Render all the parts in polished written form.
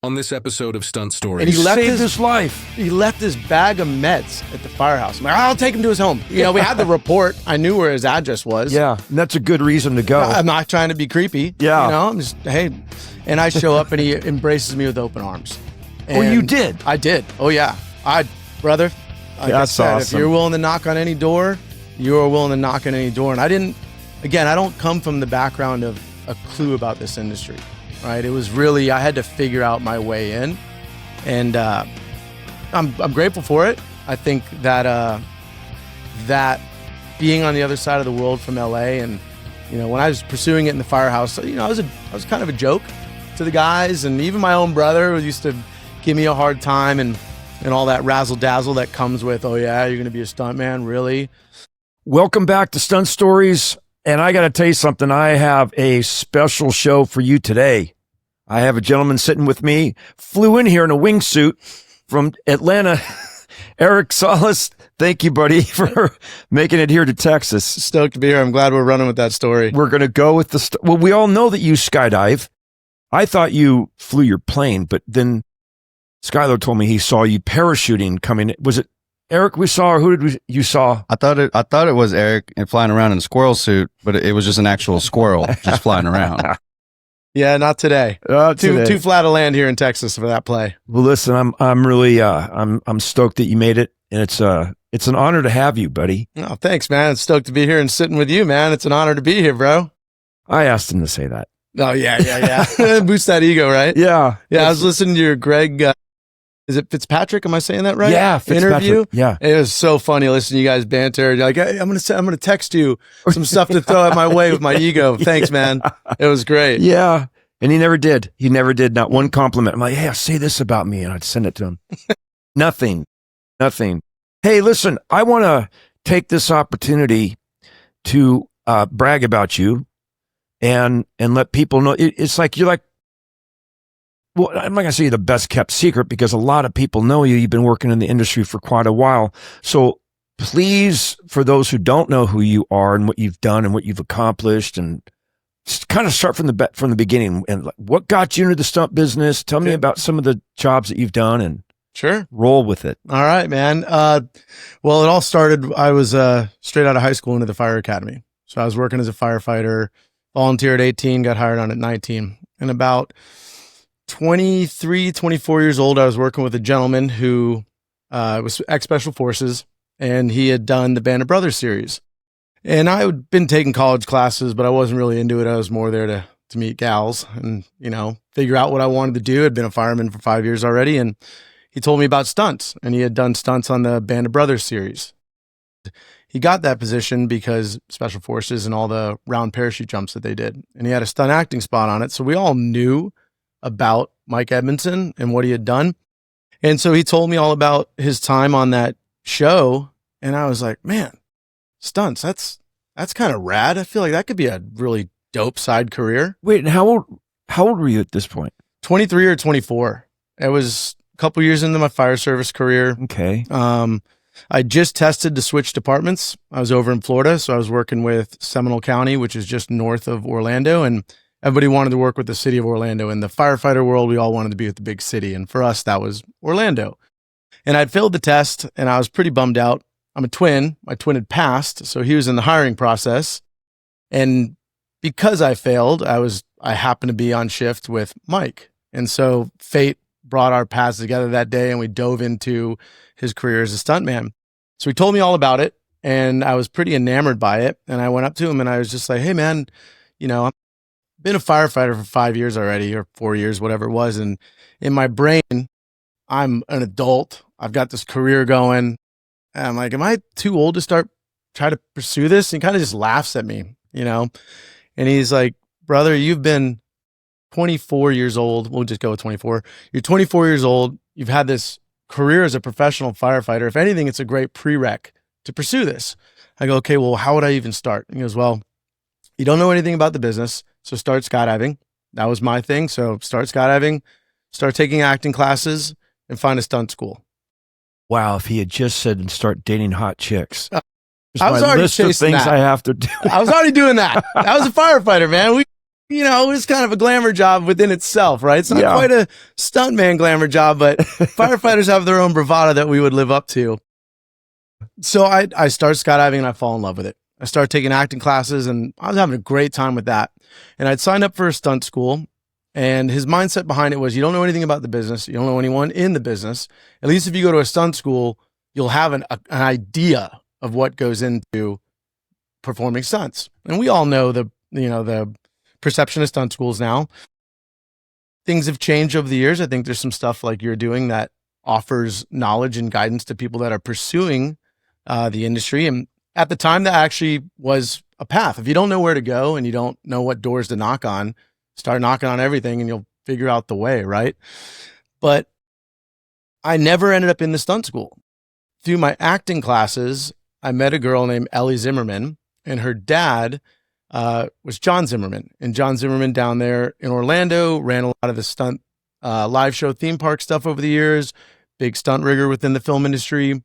On this episode of Stunt Stories, And he left saved his life. He left his bag of meds at the firehouse. I'm like, I'll take him to his home. You know, we had the report. I knew where his address was. Yeah, and that's a good reason to go. I'm not trying to be creepy. Yeah. You know, I'm just, hey. And I show up and he embraces me with open arms. Oh, you did? I did. Oh, yeah. Brother, like That's I said, awesome. if you're willing to knock on any door, you are willing to knock on any door. And I don't come from the background of a clue about this industry, right? It was really, I had to figure out my way in. And I'm grateful for it. I think that that being on the other side of the world from LA, and you know, when I was pursuing it in the firehouse, you know, I was kind of a joke to the guys, and even my own brother used to give me a hard time and all that razzle dazzle that comes with, oh yeah, you're gonna be a stuntman, really? Welcome back to Stunt Stories. And I got to tell you something. I have a special show for you today. I have a gentleman sitting with me, flew in here in a wingsuit from Atlanta. Eric Salas, thank you, buddy, for making it here to Texas. Stoked to be here. I'm glad we're running with that story. We're going to go with well, we all know that you skydive. I thought you flew your plane, but then Skylar told me he saw you parachuting coming. Was it Eric we saw, or who did you saw? I thought it was Eric and flying around in a squirrel suit, but it was just an actual squirrel just flying around. Yeah, not today. Too flat a land here in Texas for that play. Well, listen, I'm really I'm stoked that you made it, and it's an honor to have you, buddy. Oh, thanks, man. Stoked to be here and sitting with you, man. It's an honor to be here, bro. I asked him to say that. Oh yeah. Boost that ego, right? Yeah. I was listening to your Greg. Is it Fitzpatrick? Am I saying that right? Yeah, Fitzpatrick. Interview. Yeah, it was so funny listening to you guys banter. You're like, hey, I'm gonna text you some stuff to throw at my way with my ego. Thanks, man. It was great. Yeah, and he never did. He never did. Not one compliment. I'm like, hey, say this about me, and I'd send it to him. Nothing. Hey, listen, I want to take this opportunity to brag about you, and let people know. It's like you're like. Well, I'm not going to say you're the best kept secret because a lot of people know you. You've been working in the industry for quite a while. So please, for those who don't know who you are and what you've done and what you've accomplished, and just kind of start from the beginning. And what got you into the stunt business? Tell me about some of the jobs that you've done and sure, roll with it. All right, man. Well, it all started, I was straight out of high school into the fire academy. So I was working as a firefighter, volunteered at 18, got hired on at 19. And about 23, 24 years old, I was working with a gentleman who was ex-Special Forces, and he had done the Band of Brothers series. And I had been taking college classes, but I wasn't really into it. I was more there to meet gals and, you know, figure out what I wanted to do. I'd been a fireman for 5 years already, and he told me about stunts, and he had done stunts on the Band of Brothers series. He got that position because Special Forces and all the round parachute jumps that they did, and he had a stunt acting spot on it. So we all knew about Mike Edmondson and what he had done. And so he told me all about his time on that show. And I was like, man, stunts, that's kind of rad. I feel like that could be a really dope side career. Wait, and how old were you at this point? 23 or 24. It was a couple years into my fire service career. Okay. I just tested to switch departments. I was over in Florida. So I was working with Seminole County, which is just north of Orlando. And everybody wanted to work with the city of Orlando. In the firefighter world, we all wanted to be with the big city. And for us, that was Orlando. And I'd failed the test, and I was pretty bummed out. I'm a twin. My twin had passed, so he was in the hiring process. And because I failed, I happened to be on shift with Mike. And so fate brought our paths together that day, and we dove into his career as a stuntman. So he told me all about it, and I was pretty enamored by it. And I went up to him, and I was just like, hey, man, you know, been a firefighter for 5 years already, or 4 years, whatever it was. And in my brain, I'm an adult. I've got this career going. And I'm like, am I too old to try to pursue this? And he kind of just laughs at me, you know? And he's like, brother, you've been 24 years old. We'll just go with 24. You're 24 years old. You've had this career as a professional firefighter. If anything, it's a great prereq to pursue this. I go, okay, well, how would I even start? And he goes, well, you don't know anything about the business. So start skydiving. That was my thing. So start skydiving, start taking acting classes, and find a stunt school. Wow, if he had just said and start dating hot chicks. I was already list of chasing things that. I have to do. I was already doing that. I was a firefighter, man. it was kind of a glamour job within itself, right? It's not quite a stuntman glamour job, but firefighters have their own bravado that we would live up to. So I started skydiving and I fall in love with it. I started taking acting classes and I was having a great time with that. And I'd signed up for a stunt school, and his mindset behind it was, you don't know anything about the business. You don't know anyone in the business. At least if you go to a stunt school, you'll have an idea of what goes into performing stunts. And we all know the perception of stunt schools now. Things have changed over the years. I think there's some stuff like you're doing that offers knowledge and guidance to people that are pursuing the industry. And at the time, that actually was a path. If you don't know where to go and you don't know what doors to knock on, start knocking on everything and you'll figure out the way, right? But I never ended up in the stunt school. Through my acting classes, I met a girl named Ellie Zimmerman, and her dad was John Zimmerman. And John Zimmerman down there in Orlando ran a lot of the stunt live show theme park stuff over the years, big stunt rigger within the film industry.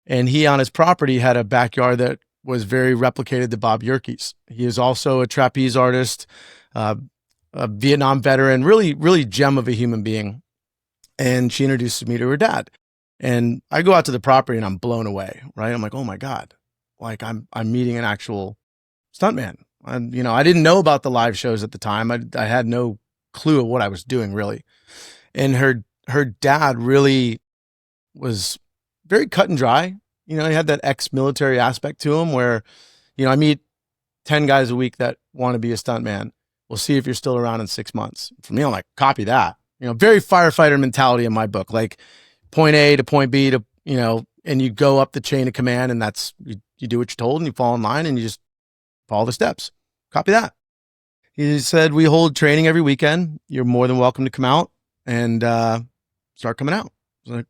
And he, on his property, had a backyard that was very replicated to Bob Yerke's. He is also a trapeze artist, a Vietnam veteran, really, really gem of a human being. And she introduces me to her dad. And I go out to the property and I'm blown away, right? I'm like, oh my God, like I'm meeting an actual stuntman. And, I didn't know about the live shows at the time. I had no clue of what I was doing, really. And her dad really was very cut and dry. He had that ex-military aspect to him where, I meet 10 guys a week that want to be a stuntman. We'll see if you're still around in 6 months. For me, I'm like, copy that. Very firefighter mentality in my book, like point A to point B to, and you go up the chain of command, and that's, you do what you're told and you fall in line and you just follow the steps. Copy that. He said, we hold training every weekend. You're more than welcome to come out and start coming out. I was like,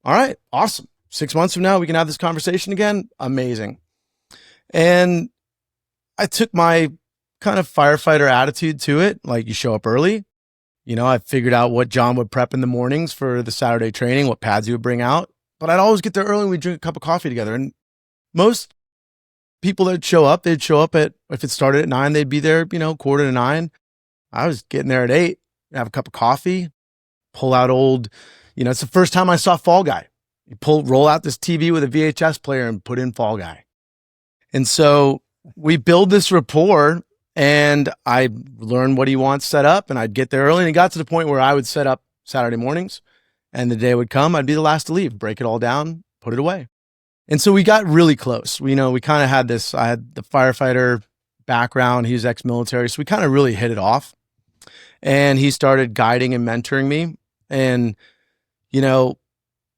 all right, awesome. 6 months from now, we can have this conversation again. Amazing. And I took my kind of firefighter attitude to it. Like, you show up early. I figured out what John would prep in the mornings for the Saturday training, what pads he would bring out. But I'd always get there early and we'd drink a cup of coffee together. And most people that show up, they'd show up at, if it started at 9, they'd be there, 8:45. I was getting there at 8, have a cup of coffee, pull out old, it's the first time I saw Fall Guy. You roll out this TV with a VHS player and put in Fall Guy. And so we build this rapport, and I learned what he wants set up, and I'd get there early, and it got to the point where I would set up Saturday mornings, and the day would come, I'd be the last to leave, break it all down, put it away. And so we got really close. We kind of had this, I had the firefighter background. He was ex-military. So we kind of really hit it off, and he started guiding and mentoring me. And,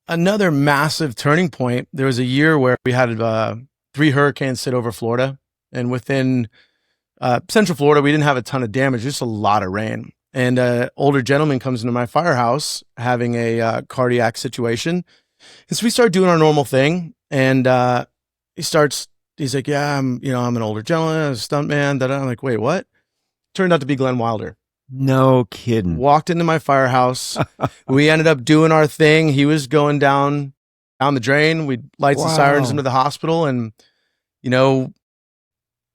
another massive turning point, there was a year where we had 3 hurricanes hit over Florida, and within Central Florida, we didn't have a ton of damage, just a lot of rain. And an older gentleman comes into my firehouse having a cardiac situation. And so we start doing our normal thing. And he's like, yeah, I'm an older gentleman, I'm a stuntman. I'm like, wait, what? Turned out to be Glenn Wilder. No kidding. Walked into my firehouse. We ended up doing our thing. He was going down the drain. We lights and sirens into the hospital. And,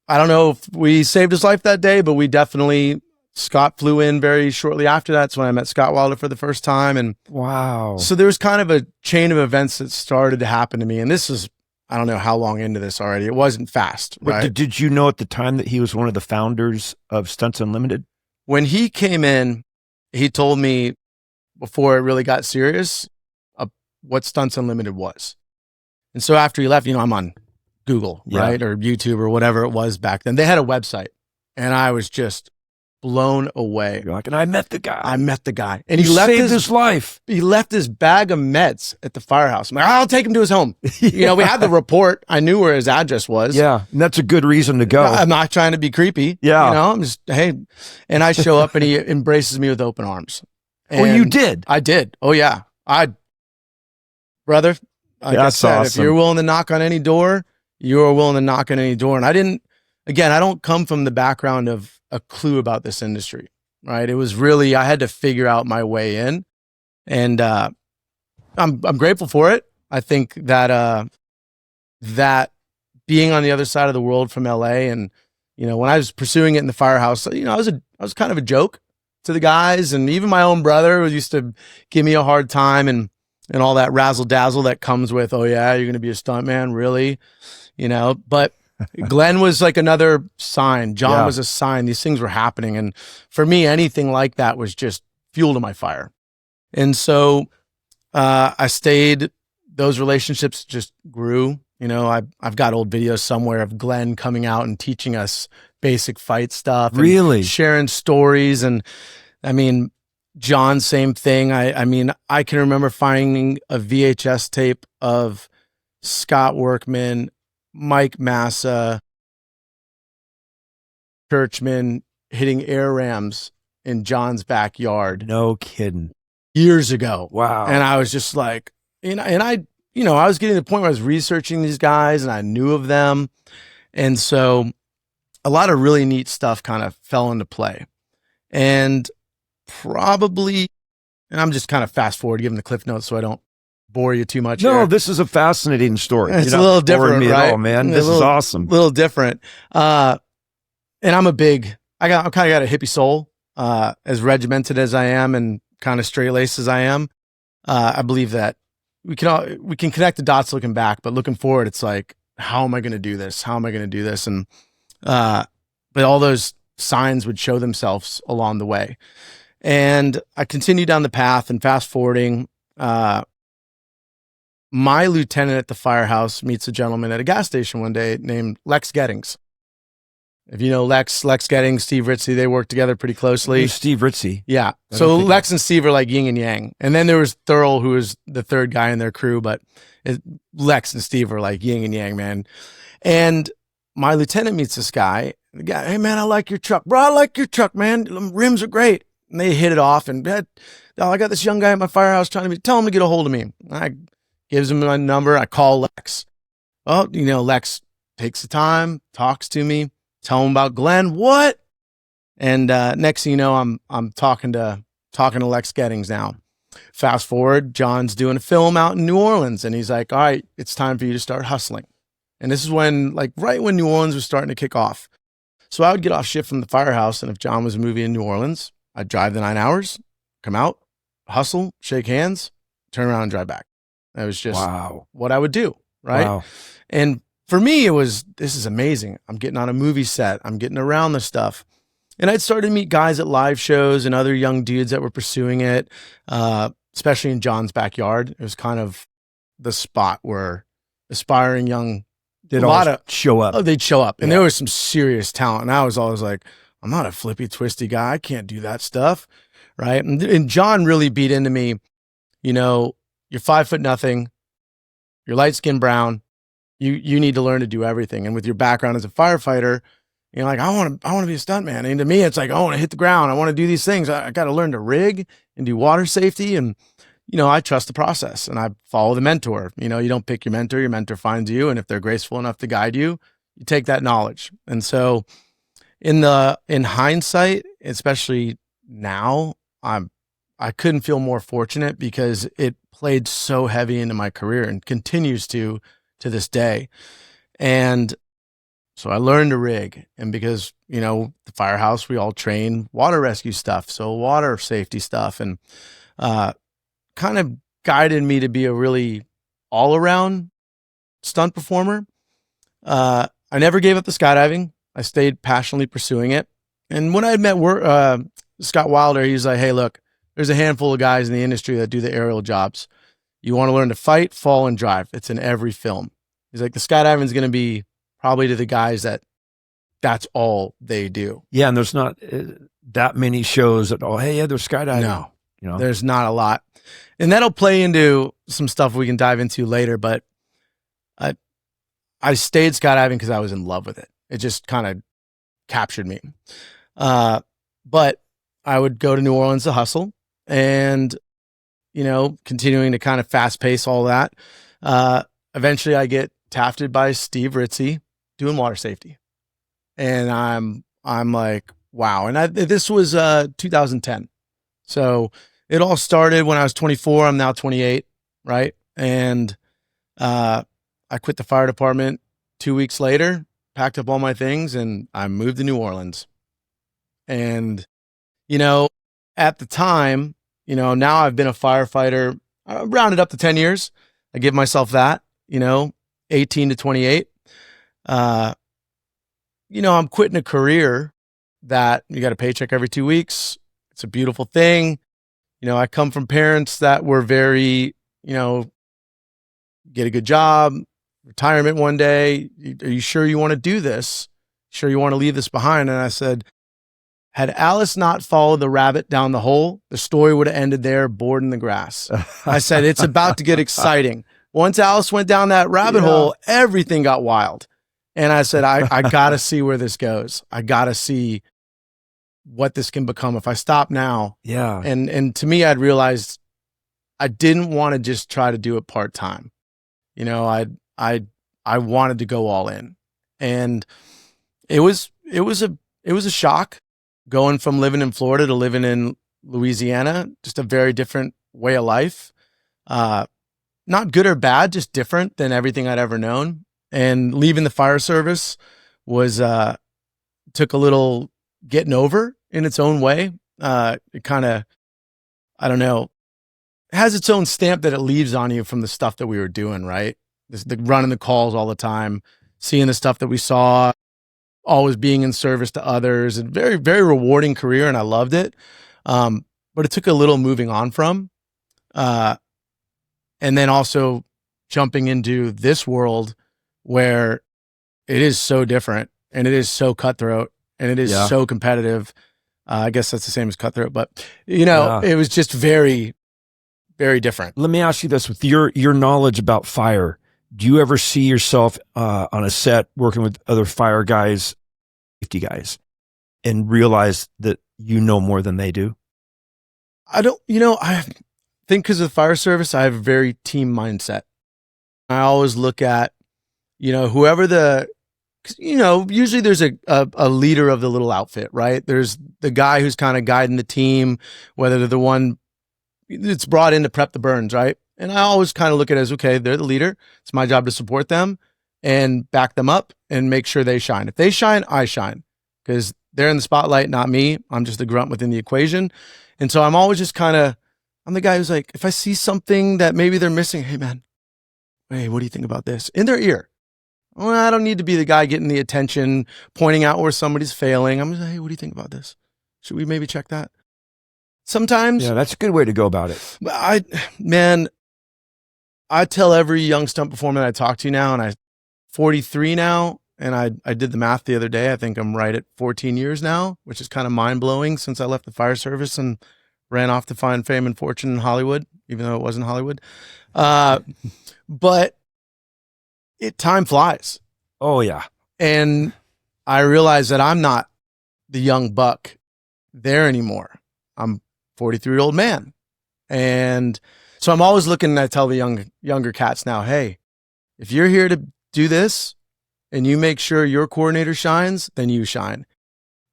I don't know if we saved his life that day, but we definitely, Scott flew in very shortly after that. So when I met Scott Wilder for the first time. And wow. So there was kind of a chain of events that started to happen to me. And this is, I don't know how long into this already. It wasn't fast, right? But did you know at the time that he was one of the founders of Stunts Unlimited? When he came in, he told me before it really got serious what Stunts Unlimited was. And so after he left, I'm on Google, right? Or YouTube or whatever it was back then. They had a website, and I was just blown away. You're like, and I met the guy. And he left saved his life. He left his bag of meds at the firehouse. I'm like, I'll take him to his home. We had the report. I knew where his address was. Yeah. And that's a good reason to go. I'm not trying to be creepy. Yeah. I'm just, hey. And I show up and he embraces me with open arms. And you did? I did. Oh yeah. Brother, like that's I said, awesome. If you're willing to knock on any door, you're willing to knock on any door. And I don't come from the background of a clue about this industry, right? It was really, I had to figure out my way in, and I'm grateful for it. I think that that being on the other side of the world from LA and when I was pursuing it in the firehouse, I was kind of a joke to the guys, and even my own brother used to give me a hard time and all that razzle dazzle that comes with, oh yeah, you're going to be a stuntman, really, but Glenn was like another sign. John was a sign. These things were happening. And for me, anything like that was just fuel to my fire. And so I stayed. Those relationships just grew. I've got old videos somewhere of Glenn coming out and teaching us basic fight stuff. Really? Sharing stories. And I mean, John, same thing. I can remember finding a VHS tape of Scott Workman, Mike Massa, Churchman hitting air rams in John's backyard. No kidding. Years ago. Wow. And I was just like, I was getting to the point where I was researching these guys and I knew of them. And so a lot of really neat stuff kind of fell into play. And probably, and I'm just kind of fast forward, giving the cliff notes so I don't bore you too much. No, here. this is a fascinating story. It's a little different, me right? At all, man. This is awesome. A little different. And I'm kind of got a hippie soul, as regimented as I am and kind of straight laced as I am. I believe that we can connect the dots looking back, but looking forward, it's like, how am I going to do this? How am I going to do this? And, but all those signs would show themselves along the way. And I continued down the path, and fast forwarding, my lieutenant at the firehouse meets a gentleman at a gas station one day named Lex Gettings. If you know Lex Gettings, Steve Ritzy, they work together pretty closely. Who's Steve Ritzy? Yeah. So Lex and Steve are like yin and yang. And then there was Thurl, who was the third guy in their crew, but Lex and Steve are like yin and yang, man. And my lieutenant meets this guy. The guy, hey man, I like your truck. Bro, I like your truck, man. The rims are great. And they hit it off, and I got this young guy at my firehouse tell him to get a hold of me. I gives him my number. I call Lex. Well, Lex takes the time, talks to me, tell him about Glenn. What? And next thing you know, I'm talking to Lex Gettings now. Fast forward, John's doing a film out in New Orleans, and he's like, all right, it's time for you to start hustling. And this is when, right when New Orleans was starting to kick off. So I would get off shift from the firehouse, and if John was a movie in New Orleans, I'd drive the 9 hours, come out, hustle, shake hands, turn around and drive back. That was just what I would do, right? Wow. And for me, this is amazing. I'm getting on a movie set. I'm getting around the stuff. And I'd started to meet guys at live shows and other young dudes that were pursuing it, especially in John's backyard. It was kind of the spot where aspiring young show up. Oh, they'd show up. And there was some serious talent. And I was always like, I'm not a flippy, twisty guy. I can't do that stuff, right? And John really beat into me, you're 5'0", you're light skinned brown. You need to learn to do everything. And with your background as a firefighter, like, I want to be a stuntman. And to me, it's like, I want to hit the ground. I want to do these things. I got to learn to rig and do water safety. And, I trust the process and I follow the mentor. You don't pick your mentor finds you. And if they're graceful enough to guide you, you take that knowledge. And so in hindsight, especially now, I couldn't feel more fortunate because it played so heavy into my career and continues to this day. And so I learned to rig. And because, the firehouse, we all train water rescue stuff. So water safety stuff, and kind of guided me to be a really all around stunt performer. I never gave up the skydiving. I stayed passionately pursuing it. And when I had met Scott Wilder, he was like, hey, look, there's a handful of guys in the industry that do the aerial jobs. You want to learn to fight, fall, and drive. It's in every film. He's like, the skydiving is going to be probably to the guys that's all they do. Yeah, and there's not that many shows that, they're skydiving. No, there's not a lot. And that'll play into some stuff we can dive into later, but I stayed skydiving because I was in love with it. It just kind of captured me. But I would go to New Orleans to hustle and, continuing to kind of fast pace all that. Eventually I get tafted by Steve Ritzy doing water safety. And I'm like, wow. And this was 2010. So it all started when I was 24. I'm now 28, right? And I quit the fire department 2 weeks later. packed up all my things, and I moved to New Orleans. And, you know, at the time, you know, now I've been a firefighter, rounded up to 10 years. I give myself that, you know, 18 to 28. You know, I'm quitting a career that you got a paycheck every 2 weeks. It's a beautiful thing. You know, I come from parents that were very, you know, get a good job, retirement one day. Are you sure you want to do this? Sure you want to leave this behind? And I said, had Alice not followed the rabbit down the hole, the story would have ended there, bored in the grass. I said, it's about to get exciting. Once Alice went down that rabbit hole, everything got wild. And I said, I got to see where this goes. I got to see what this can become if I stop now. Yeah. And to me, I'd realized I didn't want to just try to do it part-time. You know, I wanted to go all in. And it was a shock going from living in Florida to living in Louisiana, just a very different way of life. Not good or bad, just different than everything I'd ever known. And leaving the fire service was, took a little getting over in its own way. It kind of, I don't know, has its own stamp that it leaves on you from the stuff that we were doing, right? The running the calls all the time, seeing the stuff that we saw, always being in service to others, and very, very rewarding career. And I loved it. But it took a little moving on from, and then also jumping into this world where it is so different and it is so cutthroat and it is so competitive. I guess that's the same as cutthroat, but you know, it was just very, very different. Let me ask you this: with your knowledge about fire, do you ever see yourself on a set working with other fire guys, safety guys, and realize that you know more than they do? I don't, you know, I think because of the fire service, I have a very team mindset. I always look at, you know, whoever you know, usually there's a leader of the little outfit, right? There's the guy who's kind of guiding the team, whether they're the one that's brought in to prep the burns, right? And I always kind of look at it as, okay, they're the leader. It's my job to support them and back them up and make sure they shine. If they shine, I shine, because they're in the spotlight, not me. I'm just the grunt within the equation. And so I'm always just kind of, I'm the guy who's like, if I see something that maybe they're missing, hey man, hey, what do you think about this? In their ear. Well, I don't need to be the guy getting the attention, pointing out where somebody's failing. I'm just like, hey, what do you think about this? Should we maybe check that? Sometimes. Yeah, that's a good way to go about it. I tell every young stunt performer that I talk to now, and I'm 43 now, and I did the math the other day. I think I'm right at 14 years now, which is kind of mind-blowing since I left the fire service and ran off to find fame and fortune in Hollywood, even though it wasn't Hollywood. But time flies. Oh, yeah. And I realize that I'm not the young buck there anymore. I'm a 43-year-old man. And so I'm always looking, I tell the younger cats now, hey, if you're here to do this and you make sure your coordinator shines, then you shine.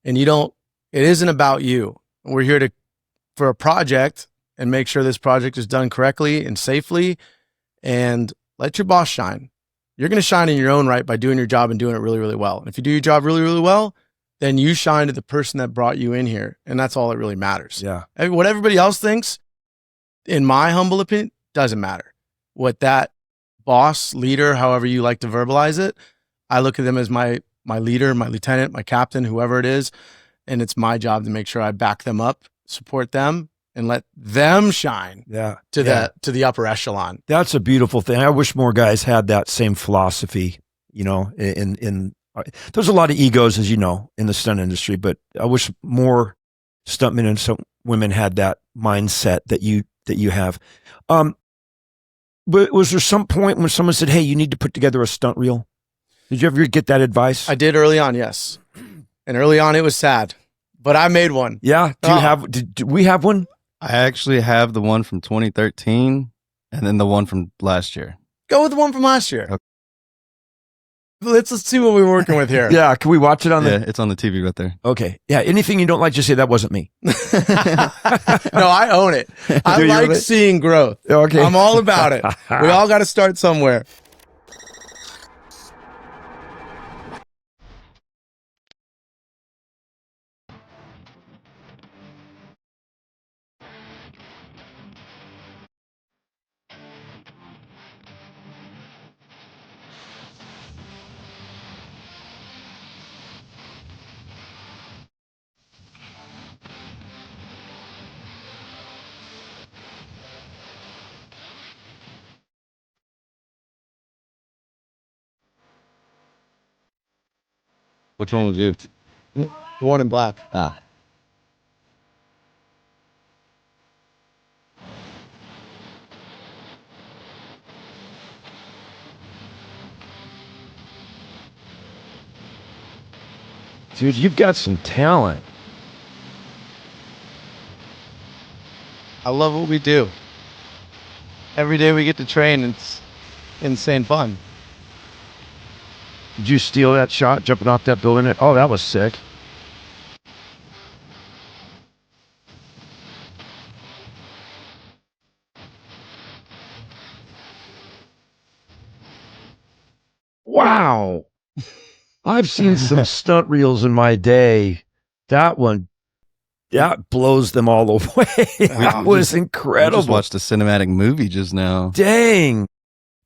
And it isn't about you. We're here for a project and make sure this project is done correctly and safely, and let your boss shine. You're going to shine in your own right by doing your job and doing it really, really well. And if you do your job really, really well, then you shine to the person that brought you in here. And that's all that really matters. Yeah. What everybody else thinks, in my humble opinion, doesn't matter. What that boss, leader, however you like to verbalize it, I look at them as my leader, my lieutenant, my captain, whoever it is. And it's my job to make sure I back them up, support them, and let them shine to the upper echelon. That's a beautiful thing. I wish more guys had that same philosophy, you know, there's a lot of egos, as you know, in the stunt industry, but I wish more stuntmen and some women had that mindset that you have. But was there some point when someone said, hey, you need to put together a stunt reel? Did you ever get that advice? I did early on, yes. And early on, it was sad, but I made one. Yeah. Do we have one? I actually have the one from 2013 and then the one from last year. Go with the one from last year. Okay. Let's see what we're working with here. Yeah. Can we watch it on Yeah, it's on the TV right there. Okay. Yeah. Anything you don't like, just say that wasn't me. No, I own it. I like seeing growth. Okay. I'm all about it. We all got to start somewhere. Which one was you? The one in black. Ah. Dude, you've got some talent. I love what we do. Every day we get to train. It's insane fun. Did you steal that shot jumping off that building? Oh, that was sick. Wow. I've seen some stunt reels in my day. That one, that blows them all away. That was We incredible. just watched a cinematic movie just now. Dang.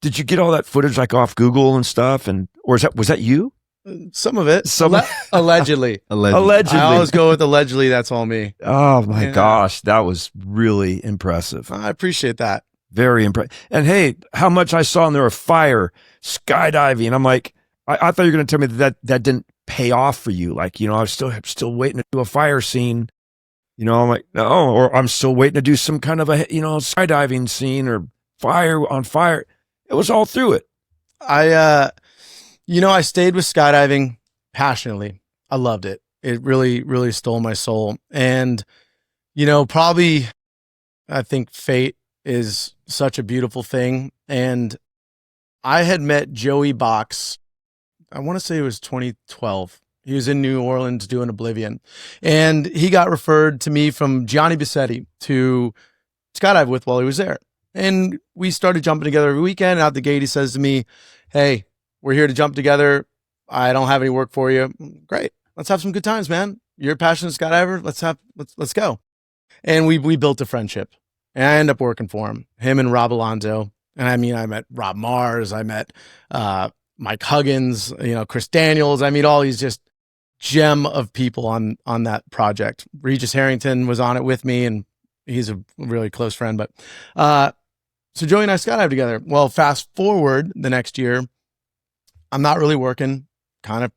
Did you get all that footage like off Google and stuff? And or was that you? Some of it. Some Allegedly. Allegedly. I always go with allegedly. That's all me. Oh my Yeah. gosh, that was really impressive. I appreciate that. Very impressive. And hey, how much I saw in there of fire, skydiving. I'm like, I thought you were going to tell me that didn't pay off for you. Like, you know, I was still waiting to do a fire scene. You know, I'm like, no, or I'm still waiting to do some kind of a, you know, skydiving scene or fire on fire. It was all through it. I stayed with skydiving passionately. I loved it. It really, really stole my soul. And, probably I think fate is such a beautiful thing. And I had met Joey Box, I want to say it was 2012. He was in New Orleans doing Oblivion. And he got referred to me from Gianni Bassetti to skydive with while he was there. And we started jumping together every weekend. Out the gate, he says to me, "Hey, we're here to jump together. I don't have any work for you." Great. Let's have some good times, man. You're a passionate skydiver. Let's go. And we built a friendship. And I ended up working for him and Rob Alonzo. And I met Rob Mars. I met Mike Huggins, Chris Daniels. I meet all these just gem of people on that project. Regis Harrington was on it with me, and he's a really close friend. But so Joey and I skydive together. Well, fast forward the next year, I'm not really working, kind of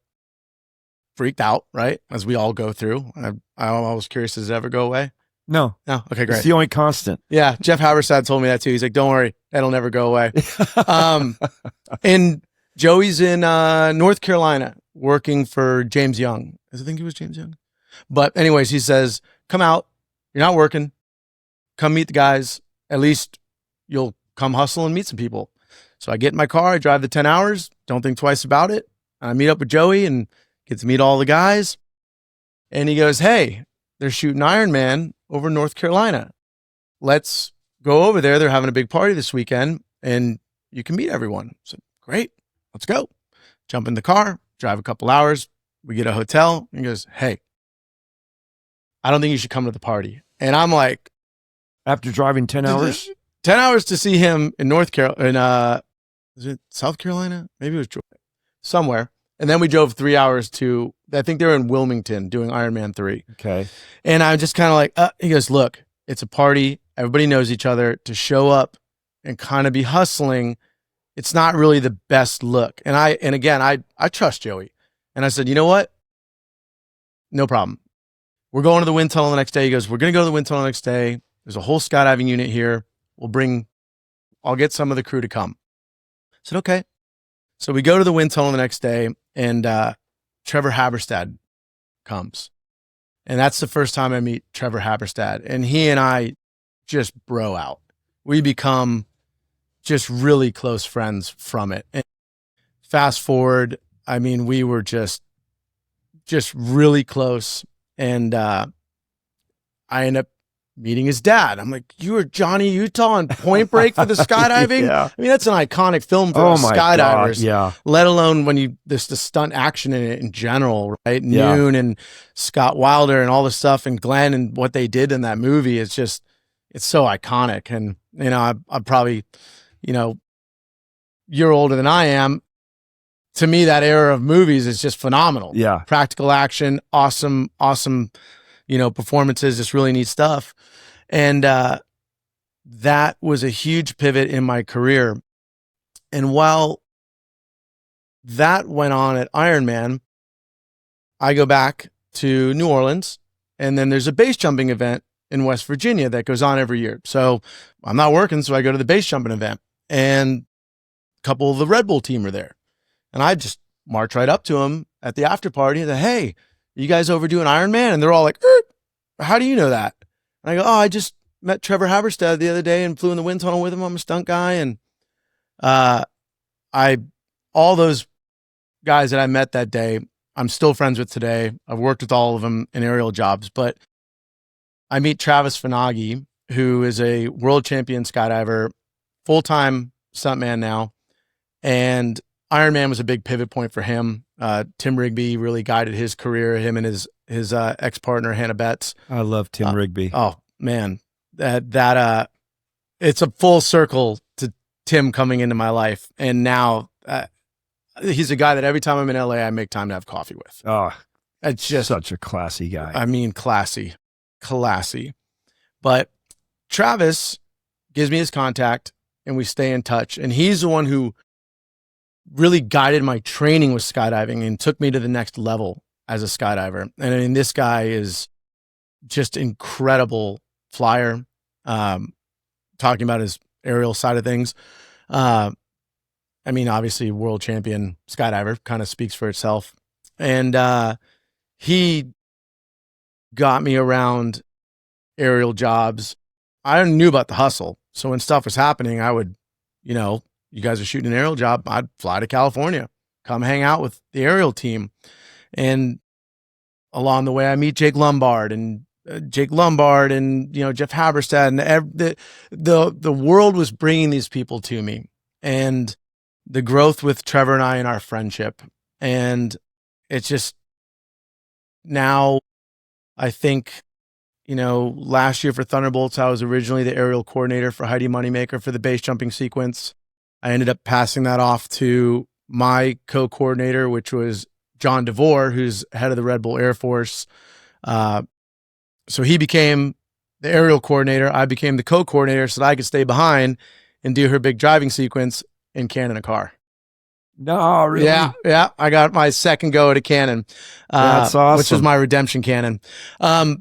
freaked out, right? As we all go through. I'm always curious, does it ever go away? No. Okay, great. It's the only constant. Yeah, Jeff Haberstad told me that too. He's like, "Don't worry, that'll never go away." And Joey's in North Carolina working for James Young. I think he was James Young. But anyways, he says, "Come out. You're not working. Come meet the guys. At least you'll come hustle and meet some people." So I get in my car. I drive the 10 hours. Don't think twice about it. I meet up with Joey and get to meet all the guys. And he goes, "Hey, they're shooting Iron Man over in North Carolina. Let's go over there. They're having a big party this weekend and you can meet everyone." So great, let's go. Jump in the car, drive a couple hours. We get a hotel. And he goes, "Hey, I don't think you should come to the party." And I'm like, After driving 10 hours? 10 hours to see him in North Carolina, is it South Carolina? Maybe it was Georgia, somewhere. And then we drove 3 hours to, I think they were in Wilmington doing Iron Man 3. Okay. And I'm just kind of like, he goes, "Look, it's a party. Everybody knows each other. To show up and kind of be hustling, it's not really the best look." And I trust Joey. And I said, "You know what? No problem. We're going to the wind tunnel the next day." He goes, "We're going to go to the wind tunnel the next day. There's a whole skydiving unit here. I'll get some of the crew to come." I said, "Okay." So we go to the wind tunnel the next day, and Trevor Haberstad comes. And that's the first time I meet Trevor Haberstad. And he and I just bro out. We become just really close friends from it. And fast forward, we were just really close. And I end up meeting his dad. I'm like, "You were Johnny Utah on Point Break for the skydiving?" Yeah. That's an iconic film for us my skydivers. God. Yeah. Let alone when there's the stunt action in it in general, right? Yeah. Noon and Scott Wilder and all the stuff and Glenn and what they did in that movie. It's so iconic. And, I'm probably, you're older than I am. To me, that era of movies is just phenomenal. Yeah. Practical action, awesome, performances, just really neat stuff. And that was a huge pivot in my career. And while that went on at Iron Man, I go back to New Orleans, and then there's a base jumping event in West Virginia that goes on every year. So I'm not working, so I go to the base jumping event, and a couple of the Red Bull team are there. And I just march right up to them at the after party and say, hey, you guys overdoing Ironman? And they're all like, how do you know that? And I go, oh, I just met Trevor Haberstad the other day and flew in the wind tunnel with him. I'm a stunt guy. And all those guys that I met that day, I'm still friends with today. I've worked with all of them in aerial jobs, but I meet Travis Finagi, who is a world champion skydiver, full-time stuntman now. And Ironman was a big pivot point for him. Tim Rigby really guided his career, him and his ex-partner, Hannah Betts. I love Tim Rigby. Oh man, that it's a full circle to Tim coming into my life. And now he's a guy that every time I'm in LA, I make time to have coffee with. Oh, it's just such a classy guy. I mean, classy. But Travis gives me his contact and we stay in touch. And he's the one who really guided my training with skydiving and took me to the next level as a skydiver. And I mean, this guy is just incredible flyer. Talking about his aerial side of things. I mean, obviously world champion skydiver, kind of speaks for itself. And he got me around aerial jobs. I knew about the hustle. So when stuff was happening, I would, you guys are shooting an aerial job, I'd fly to California, come hang out with the aerial team. And along the way, I meet Jake Lombard and Jeff Haberstad, and the world was bringing these people to me, and the growth with Trevor and I in our friendship. And it's just now, I think, last year for Thunderbolts, I was originally the aerial coordinator for Heidi Moneymaker for the base jumping sequence. I ended up passing that off to my co-coordinator, which was John DeVore, who's head of the Red Bull Air Force. So he became the aerial coordinator. I became the co-coordinator so that I could stay behind and do her big driving sequence in Cannon a car. No, really? Yeah. I got my second go at a Cannon. That's awesome. Which was my redemption Cannon.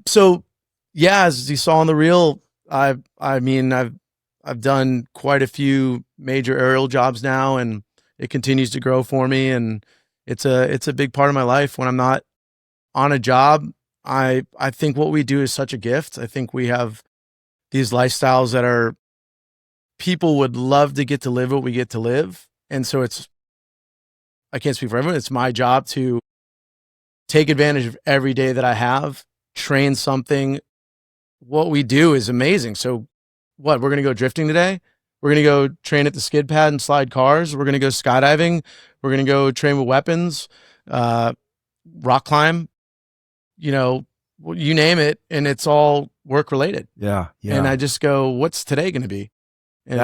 So yeah, as you saw on the reel, I've done quite a few major aerial jobs now, and it continues to grow for me. And it's a big part of my life. When I'm not on a job, I think what we do is such a gift. I think we have these lifestyles that people would love to get to live what we get to live. And so I can't speak for everyone. It's my job to take advantage of every day that I have, train something. What we do is amazing. So we're going to go drifting today. We're going to go train at the skid pad and slide cars. We're going to go skydiving. We're going to go train with weapons, rock climb, you name it. And it's all work related. Yeah. And I just go, what's today going to be? And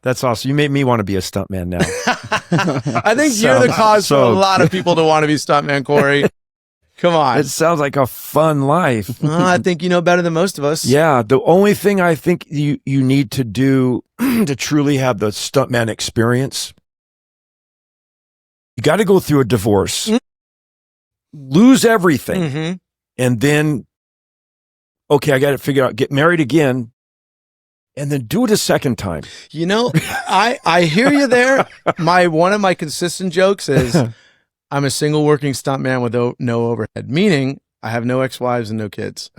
that's awesome. You made me want to be a stuntman now. I think you're the cause for a lot of people to want to be stuntman, Corey. Come on. It sounds like a fun life. I think you know better than most of us. Yeah. The only thing I think you need to do to truly have the stuntman experience, you got to go through a divorce, lose everything, and then, okay, I got to figure out, get married again, and then do it a second time. I hear you there. One of my consistent jokes is I'm a single working stuntman with no overhead, meaning I have no ex-wives and no kids.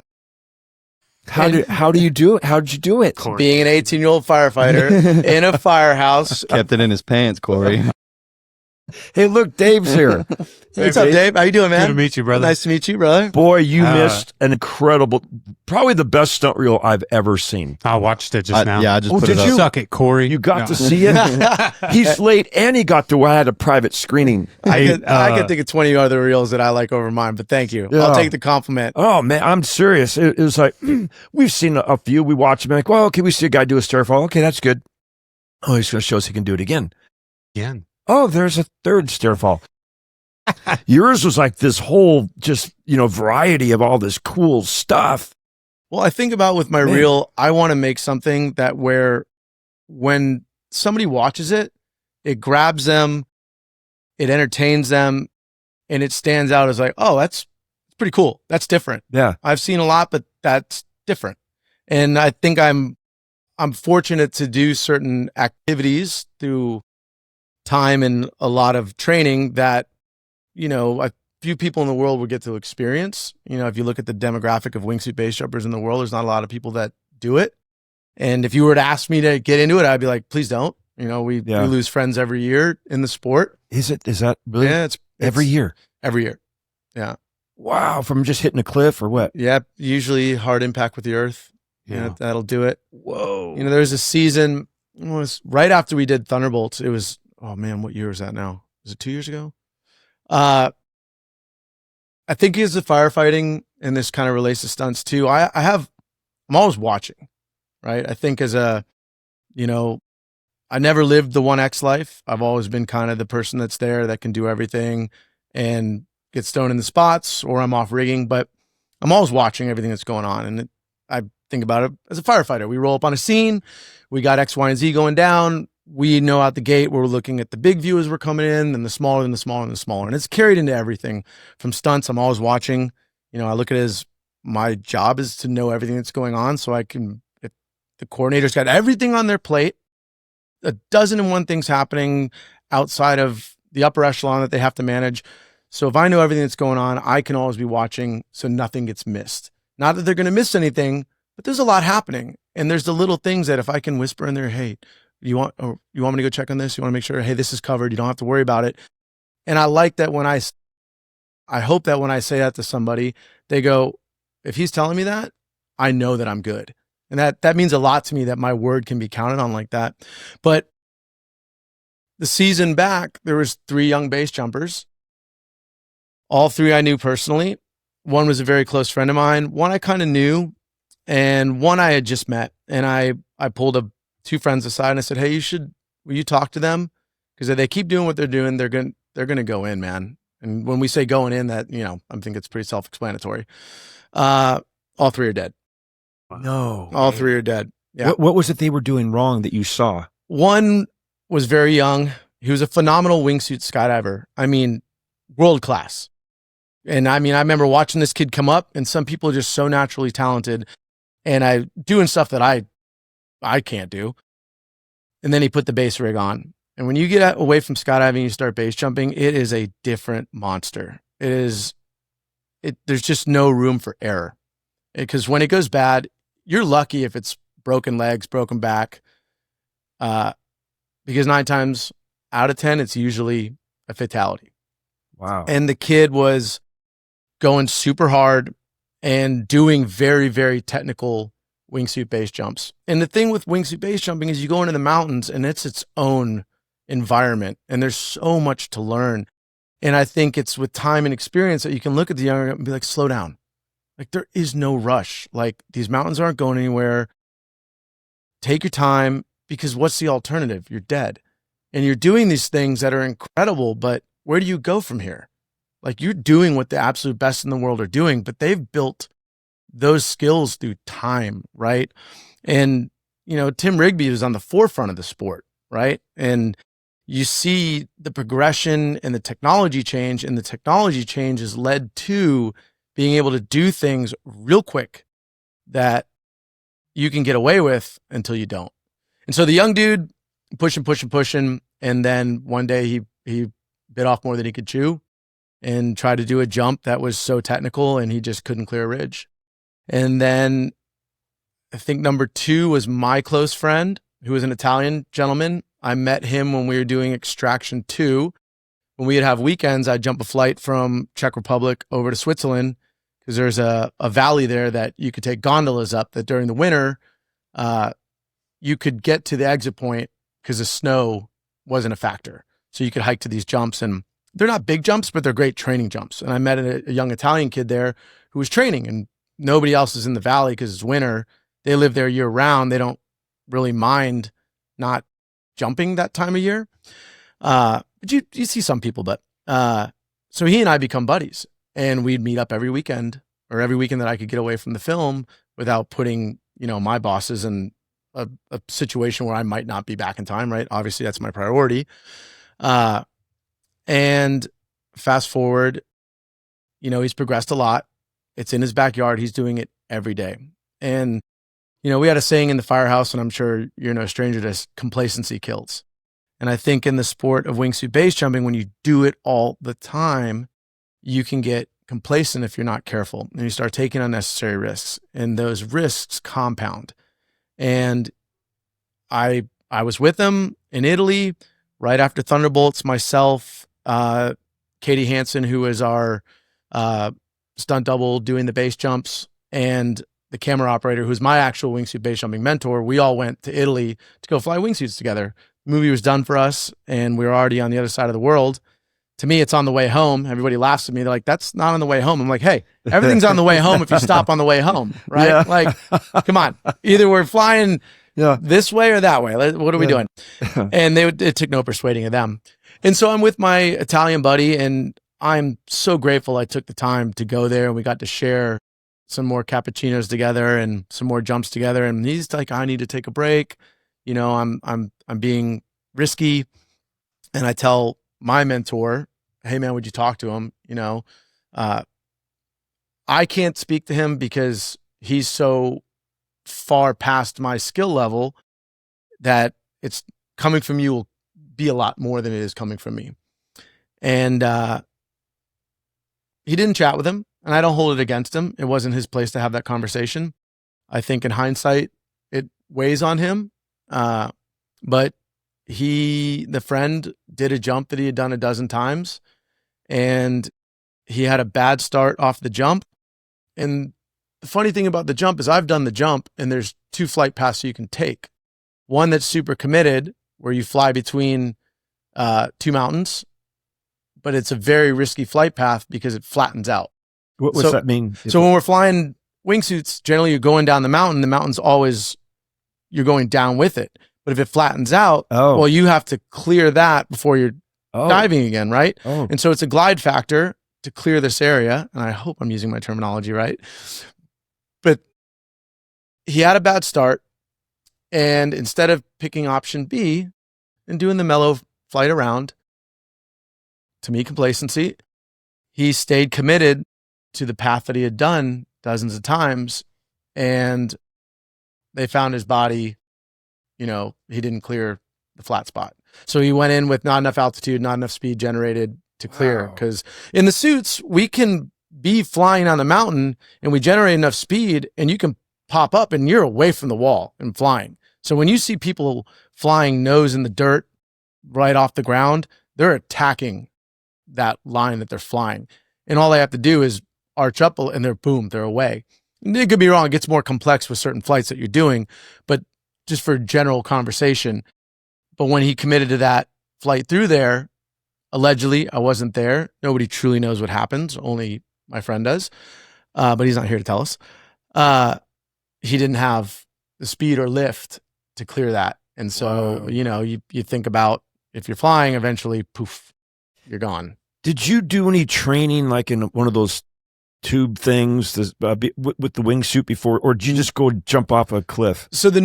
How do you do it? How did you do it? Being an 18-year-old firefighter in a firehouse. Kept it in his pants, Corey. Hey, look, Dave's here. What's up, Dave? How you doing, man? Good to meet you, brother. Nice to meet you, brother. Boy, you missed an incredible, probably the best stunt reel I've ever seen. I watched it just now. Yeah, I just put did it up. you? Suck it, Corey. You got to see it? He's late, and he got to had a private screening. I could think of 20 other reels that I like over mine, but thank you. Yeah. I'll take the compliment. Oh, man, I'm serious. It was like, we've seen a few. We watch them like, well, okay, we see a guy do a stair fall. Okay, that's good. Oh, he's going to show us he can do it again. Again. Oh, there's a third stair fall. Yours was like this whole variety of all this cool stuff. Well, I think about with my reel, I want to make something that where when somebody watches it, it grabs them, it entertains them, and it stands out as like, oh, that's pretty cool. That's different. Yeah. I've seen a lot, but that's different. And I think I'm fortunate to do certain activities through time and a lot of training that, a few people in the world would get to experience. If you look at the demographic of wingsuit base jumpers in the world, there's not a lot of people that do it. And if you were to ask me to get into it, I'd be like, please don't. We lose friends every year in the sport. Is that really? Yeah, it's every year. Every year. Yeah. Wow. From just hitting a cliff or what? Yeah. Usually hard impact with the earth. Yeah. That'll do it. Whoa. There's a season, it was right after we did Thunderbolts. It was, oh man, what year was that now? Was it 2 years ago? I think it's the firefighting, and this kind of relates to stunts too. I'm always watching, right? I think I never lived the 1X life. I've always been kind of the person that's there that can do everything and get stoned in the spots, or I'm off rigging, but I'm always watching everything that's going on. And I think about it as a firefighter. We roll up on a scene. We got X, Y, and Z going down. We know out the gate we're looking at the big view as we're coming in, and the smaller and the smaller and the smaller. And it's carried into everything from stunts. I'm always watching. I look at it as my job is to know everything that's going on. So if the coordinator's got everything on their plate, 1,001 things happening outside of the upper echelon that they have to manage. So if I know everything that's going on, I can always be watching so nothing gets missed. Not that they're going to miss anything, but there's a lot happening. And there's the little things that if I can whisper in there, hey, you want me to go check on this? You want to make sure, hey, this is covered. You don't have to worry about it. And I like that I hope that when I say that to somebody, they go, if he's telling me that, I know that I'm good. And that means a lot to me, that my word can be counted on like that. But the season back, there was 3 young base jumpers. All 3 I knew personally. One was a very close friend of mine. One I kind of knew, and one I had just met. And I pulled 2 friends aside and I said, hey, will you talk to them? Because if they keep doing what they're doing, they're going to go in, man. And when we say going in, that, I think it's pretty self-explanatory. All 3 are dead. No. All 3 are dead. Yeah. What was it they were doing wrong that you saw? One was very young. He was a phenomenal wingsuit skydiver. I mean, world class. And I remember watching this kid come up, and some people are just so naturally talented, and doing stuff that I can't do. And then he put the base rig on. And when you get away from skydiving, you start base jumping, it is a different monster. There's just no room for error. Because when it goes bad, you're lucky if it's broken legs, broken back. Because 9 times out of 10, it's usually a fatality. Wow. And the kid was going super hard and doing very, very technical wingsuit base jumps. And the thing with wingsuit base jumping is you go into the mountains and it's its own environment, and there's so much to learn. And I think it's with time and experience that you can look at the younger and be like, slow down. Like, there is no rush. Like, these mountains aren't going anywhere. Take your time, because what's the alternative? You're dead. And you're doing these things that are incredible, but where do you go from here? Like, you're doing what the absolute best in the world are doing, but they've built those skills through time, right? And, Tim Rigby was on the forefront of the sport, right? And you see the progression and the technology change, and the technology change has led to being able to do things real quick that you can get away with until you don't. And so the young dude pushing. And then one day he bit off more than he could chew and tried to do a jump that was so technical, and he just couldn't clear a ridge. And then I think number 2 was my close friend, who was an Italian gentleman. I met him when we were doing Extraction 2. When we'd have weekends, I'd jump a flight from Czech Republic over to Switzerland, because there's a valley there that you could take gondolas up, that during the winter, you could get to the exit point because the snow wasn't a factor. So you could hike to these jumps, and they're not big jumps, but they're great training jumps. And I met a young Italian kid there who was training, and nobody else is in the valley because it's winter. They live there year round. They don't really mind not jumping that time of year. But you see some people, but so he and I become buddies. And we'd meet up every weekend, or every weekend that I could get away from the film without putting, my bosses in a situation where I might not be back in time, right? Obviously, that's my priority. And fast forward, he's progressed a lot. It's in his backyard. He's doing it every day. And, we had a saying in the firehouse, and I'm sure you're no stranger to this: complacency kills. And I think in the sport of wingsuit base jumping, when you do it all the time, you can get complacent if you're not careful, and you start taking unnecessary risks, and those risks compound. And I was with him in Italy right after Thunderbolts, myself, Katie Hansen, who is our stunt double doing the base jumps, and the camera operator, who's my actual wingsuit base jumping mentor. We all went to Italy to go fly wingsuits together. The movie was done for us, and we were already on the other side of the world. To me, it's on the way home. Everybody laughs at me. They're like, that's not on the way home. I'm like, hey, everything's on the way home if you stop on the way home, right? Yeah. Like, come on. Either we're flying this way or that way. What are we doing? And it took no persuading of them. And so I'm with my Italian buddy, and I'm so grateful I took the time to go there, and we got to share some more cappuccinos together and some more jumps together. And he's like, I need to take a break. I'm being risky. And I tell my mentor, hey man, would you talk to him? I can't speak to him because he's so far past my skill level that it's coming from you will be a lot more than it is coming from me. And he didn't chat with him, and I don't hold it against him. It wasn't his place to have that conversation. I think in hindsight, it weighs on him. But the friend did a jump that he had done a dozen times, and he had a bad start off the jump. And the funny thing about the jump is I've done the jump, and there's 2 flight paths you can take. One that's super committed, where you fly between 2 mountains, but it's a very risky flight path because it flattens out. What's that mean? So when we're flying wingsuits, generally you're going down the mountain's always, you're going down with it. But if it flattens out, well, you have to clear that before you're diving again, right? And so it's a glide factor to clear this area. And I hope I'm using my terminology right. But he had a bad start. And instead of picking option B and doing the mellow flight around, to me, complacency, he stayed committed to the path that he had done dozens of times. And they found his body, he didn't clear the flat spot. So he went in with not enough altitude, not enough speed generated to clear. Because in the suits, we can be flying on the mountain and we generate enough speed, and you can pop up and you're away from the wall and flying. So when you see people flying nose in the dirt right off the ground, they're attacking that line that they're flying. And all they have to do is arch up and they're away. And it could be wrong. It gets more complex with certain flights that you're doing, but just for general conversation. But when he committed to that flight through there, allegedly, I wasn't there. Nobody truly knows what happens. Only my friend does. But he's not here to tell us. He didn't have the speed or lift to clear that. And so, you think about if you're flying, eventually, poof, you're gone. Did you do any training like in one of those tube things with the wingsuit before, or did you just go jump off a cliff? So the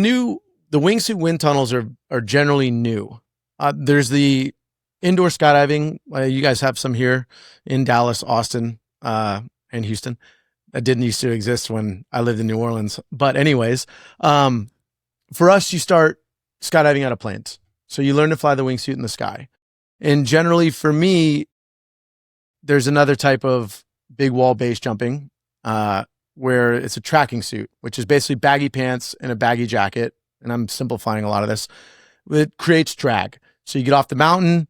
wingsuit wind tunnels are generally new. There's the indoor skydiving. You guys have some here in Dallas, Austin, and Houston. That didn't used to exist when I lived in New Orleans. But anyways, for us, you start skydiving out of planes. So you learn to fly the wingsuit in the sky. And generally for me, there's another type of big wall base jumping where it's a tracking suit, which is basically baggy pants and a baggy jacket. And I'm simplifying a lot of this. It creates drag. So you get off the mountain,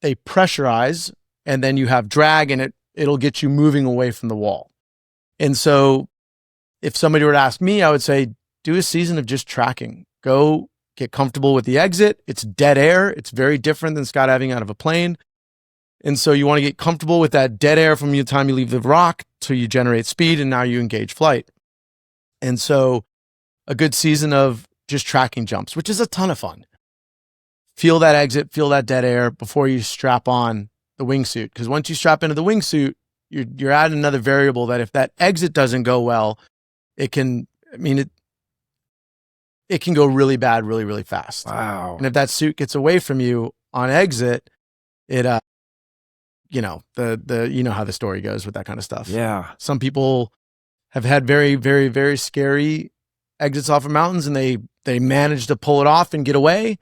they pressurize, and then you have drag, and it'll get you moving away from the wall. And so if somebody were to ask me, I would say, do a season of just tracking. Go get comfortable with the exit. It's dead air. It's very different than skydiving out of a plane. And so you want to get comfortable with that dead air from the time you leave the rock till you generate speed, and now you engage flight. And so a good season of just tracking jumps, which is a ton of fun. Feel that exit, feel that dead air before you strap on the wingsuit. Because once you strap into the wingsuit, you're adding another variable that if that exit doesn't go well, it can go really bad, really, really fast. Wow. And if that suit gets away from you on exit, it you know how the story goes with that kind of stuff. Yeah. Some people have had very, very, very scary exits off of mountains, and they manage to pull it off and get away.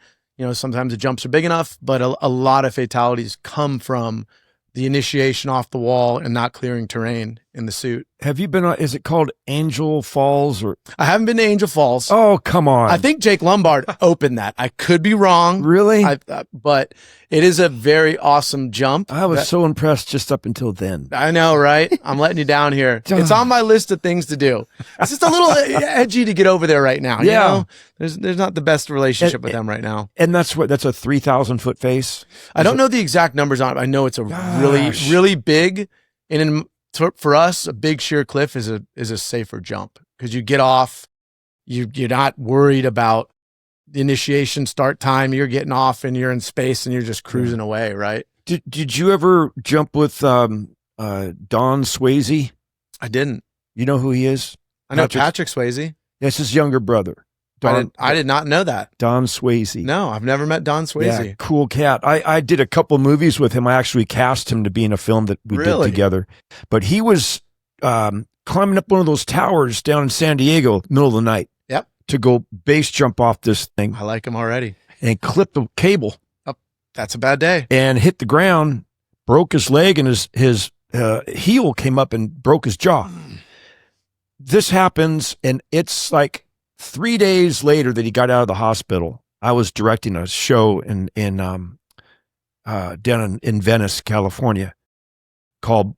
Sometimes the jumps are big enough, but a lot of fatalities come from the initiation off the wall and not clearing terrain in the suit. Have you been on, is it called Angel Falls or? I haven't been to Angel Falls. Oh, come on. I think Jake Lombard opened that. I could be wrong. Really? But it is a very awesome jump. I was so impressed just up until then. I know, right? I'm letting you down here. It's on my list of things to do. It's just a little edgy to get over there right now. Yeah. There's not the best relationship with them right now. And that's a 3,000-foot face? I don't know the exact numbers on it. I know it's a really, really big, and for us, a big sheer cliff is a safer jump because you get off, you're not worried about the initiation start time. You're getting off and you're in space and you're just cruising away, right? Did you ever jump with Don Swayze? I didn't. You know who he is? I know Patrick Swayze. That's his younger brother. I did not know that. Don Swayze. No, I've never met Don Swayze. Yeah, cool cat. I did a couple movies with him. I actually cast him to be in a film that we did together. But he was climbing up one of those towers down in San Diego, middle of the night. Yep. To go base jump off this thing. I like him already. And clip the cable. Oh, that's a bad day. And hit the ground, broke his leg, and his heel came up and broke his jaw. This happens, and it's like 3 days later that he got out of the hospital. I was directing a show down in Venice, California, called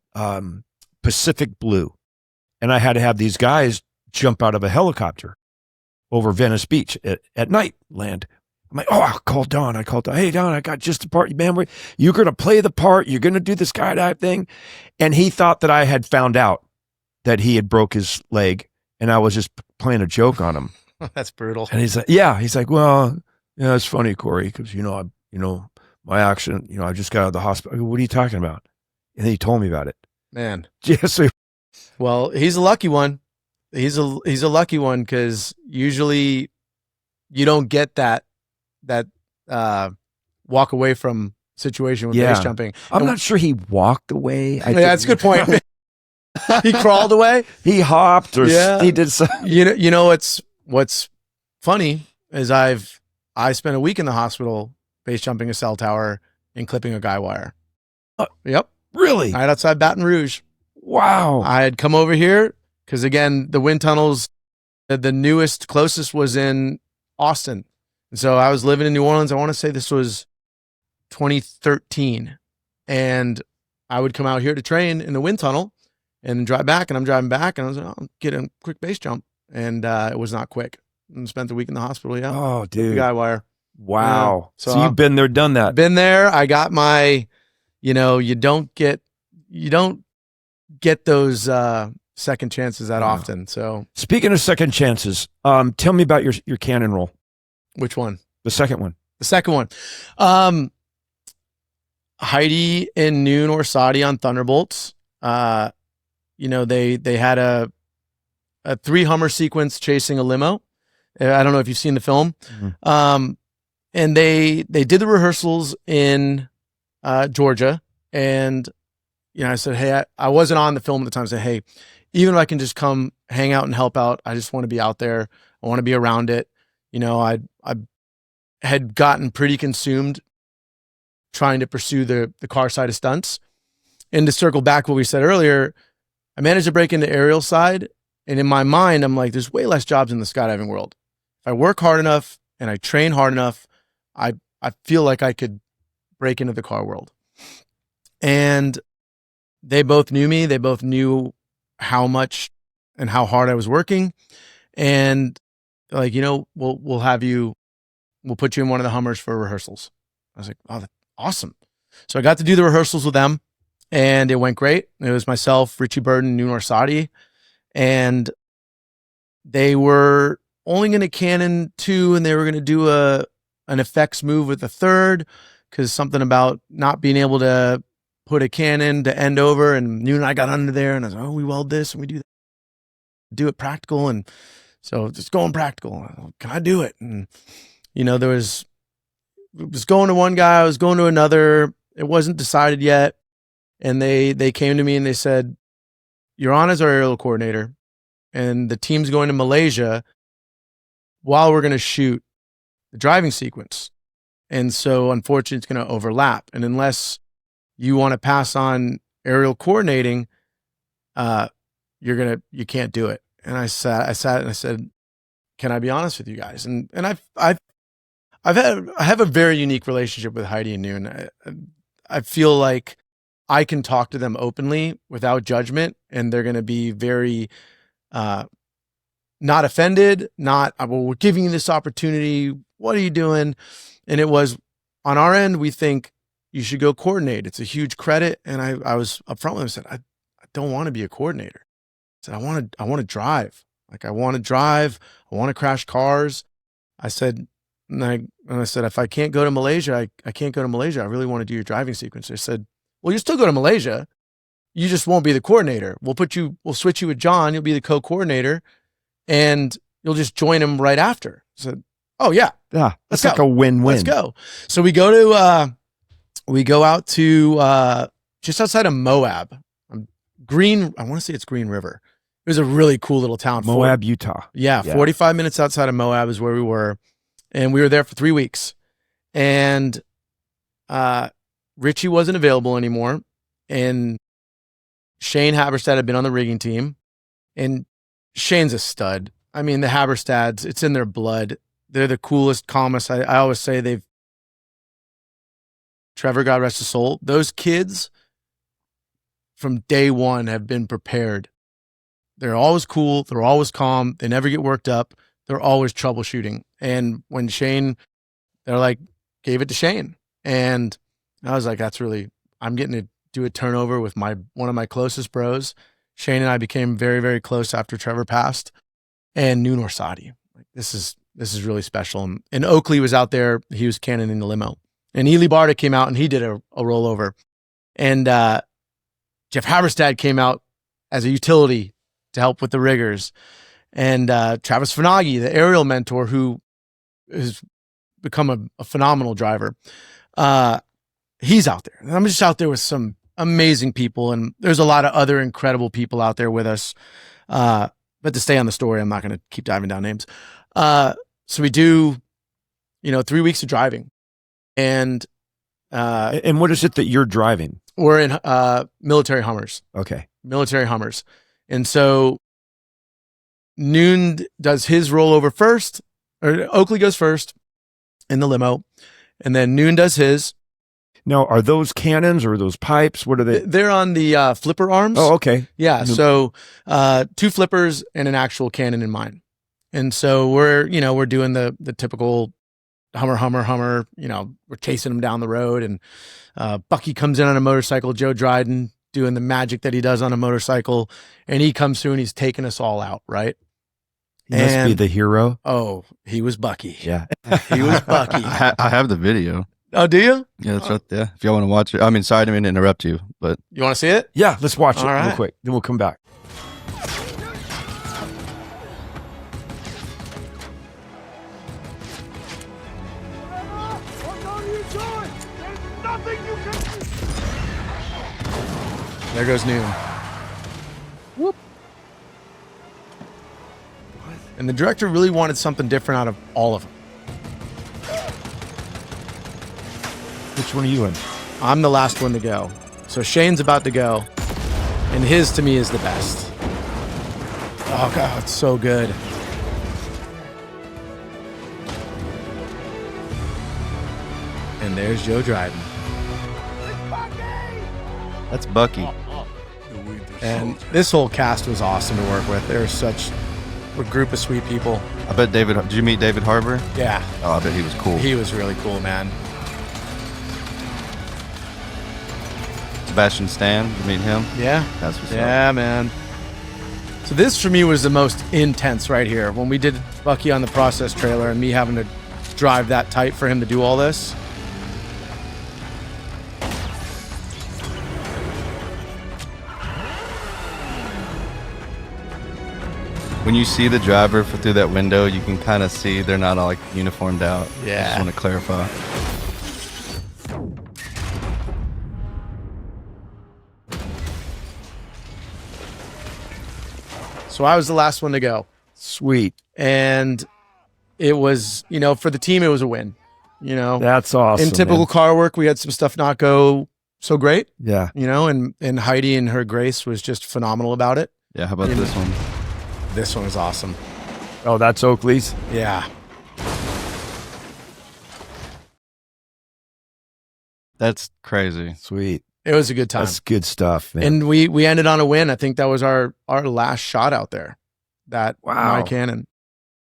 Pacific Blue, and I had to have these guys jump out of a helicopter over Venice Beach at night land. I'm like, I called Don. Hey, Don, I got just the part, man. You're going to play the part. You're going to do the skydive thing. And he thought that I had found out that he had broke his leg, and I was just playing a joke on him. That's brutal. And he's like, well, yeah, it's funny, Corey, because my accident. I just got out of the hospital. I go, what are you talking about? And then he told me about it. Man, yes. Well, he's a lucky one. He's a lucky one because usually you don't get that walk away from situation with base jumping. I'm not sure he walked away. That's a good point. He crawled away. He hopped, or he did something. You know what's funny is I spent a week in the hospital base jumping a cell tower and clipping a guy wire. Yep, really? Right outside Baton Rouge. Wow. I had come over here because again the wind tunnels, the closest was in Austin, and so I was living in New Orleans. I want to say this was 2013, and I would come out here to train in the wind tunnel and drive back, and I'm driving back, and I was like, I'll get a quick base jump. And it was not quick. And spent the week in the hospital, yeah. Oh, dude. The guy wire. Wow. Yeah. So you've been there, done that. Been there. I got my, you don't get those second chances that often. So speaking of second chances, tell me about your cannon roll. Which one? The second one. The second one. Heidi and Noon or Saudi on Thunderbolts. They had a 3 Hummer sequence chasing a limo. I don't know if you've seen the film. Mm-hmm. And they did the rehearsals in Georgia. And, I said, hey, I wasn't on the film at the time. I said, hey, even if I can just come hang out and help out, I just want to be out there. I want to be around it. I had gotten pretty consumed trying to pursue the car side of stunts. And to circle back what we said earlier, I managed to break into aerial side. And in my mind, I'm like, there's way less jobs in the skydiving world. If I work hard enough and I train hard enough, I feel like I could break into the car world. And they both knew me. They both knew how much and how hard I was working. And like, we'll put you in one of the Hummers for rehearsals. I was like, oh, that's awesome. So I got to do the rehearsals with them and it went great. It was myself, Richie Burden, Noon Orsatti. And they were only going to cannon 2 and they were going to do an effects move with the 3rd because something about not being able to put a cannon to end over. And Noon and I got under there and I was like, we weld this and we do that. Do it practical. And so just going practical. Can I do it? And, it was going to one guy, I was going to another. It wasn't decided yet. And they came to me and they said, you're on as our aerial coordinator, and the team's going to Malaysia while we're going to shoot the driving sequence. And so unfortunately it's going to overlap. And unless you want to pass on aerial coordinating, you can't do it. And I sat and I said, can I be honest with you guys? And I have a very unique relationship with Heidi and Noon. I feel like I can talk to them openly without judgment, and they're going to be very, not offended, well, we're giving you this opportunity. What are you doing? And it was, on our end, we think you should go coordinate. It's a huge credit. And I was upfront with them and said, I don't want to be a coordinator. I said, I want to drive. Like, I want to drive. I want to crash cars. I said, and I said, if I can't go to Malaysia, I can't go to Malaysia. I really want to do your driving sequence. They said, well, you still go to Malaysia. You just won't be the coordinator. We'll switch you with John. You'll be the co-coordinator, and you'll just join him right after. I said, oh yeah. Yeah. That's Let's like a win-win. Let's go. So we go out to just outside of Moab. I want to say it's Green River. It was a really cool little town. Moab, Utah. Yeah, 45 minutes outside of Moab is where we were. And we were there for 3 weeks. And Richie wasn't available anymore. And Shane Haberstad had been on the rigging team. And Shane's a stud. I mean, the Haberstads, it's in their blood. They're the coolest, calmest. I always say Trevor, God rest his soul, those kids from day one have been prepared. They're always cool. They're always calm. They never get worked up. They're always troubleshooting. And when Shane, they're like, gave it to Shane. And I was like, I'm getting to do a turnover with one of my closest bros. Shane and I became very, very close after Trevor passed. And Noon Orsatti. Like, this is really special. And Oakley was out there. He was cannoning the limo. And Ely Barta came out and he did a rollover. And Jeff Haberstad came out as a utility to help with the riggers. And Travis Finaghi, the aerial mentor, who has become a phenomenal driver, he's out there. And I'm just out there with some amazing people. And there's a lot of other incredible people out there with us. But to stay on the story, I'm not going to keep diving down names. So we do, 3 weeks of driving. And what is it that you're driving? We're in military Hummers. Okay. Military Hummers. And so Noon does his rollover first, or Oakley goes first in the limo, and then Noon does his. Now, are those cannons or those pipes? What are they? They're on the flipper arms. Oh, okay. Yeah. So 2 flippers and an actual cannon in mine. And so we're doing the typical Hummer, we're chasing him down the road, and Bucky comes in on a motorcycle, Joe Dryden doing the magic that he does on a motorcycle, and he comes through and he's taking us all out, right? He must be the hero. Oh, he was Bucky. Yeah. He was Bucky. I have the video. Oh, do you? Yeah, that's right there. If y'all want to watch it. I mean, sorry, I didn't mean to interrupt you, but You want to see it? Yeah, let's watch it All real right. quick. Then we'll come back. There goes Noon. Whoop. And the director really wanted something different out of all of them. Which one are you in? I'm the last one to go. So Shane's about to go. And his, to me, is the best. Oh, God, it's so good. And there's Joe Dryden. that's Bucky. And this whole cast was awesome to work with. They were such a group of sweet people. I bet did you meet David Harbour? Yeah, Oh, I bet he was cool. he was really cool, man. Sebastian Stan, you meet him? Yeah. That's what's up. Yeah, man. So this for me was the most intense right here. When we did Bucky on the process trailer and me having to drive that tight for him to do all this. When you see the driver through that window, you can kind of see they're not all like uniformed out. I Yeah. just want to clarify. So I was the last one to go. Sweet. And it was, for the team, it was a win. That's awesome. In typical man. car work, we had some stuff not go so great, Yeah. and Heidi and her grace was just phenomenal about it. Yeah, how about this one? This one was awesome. Oh, that's Oakley's? Yeah. That's crazy. Sweet. It was a good time. That's good stuff, man. And we ended on a win. I think that was our last shot out there. That Wow. my Canon.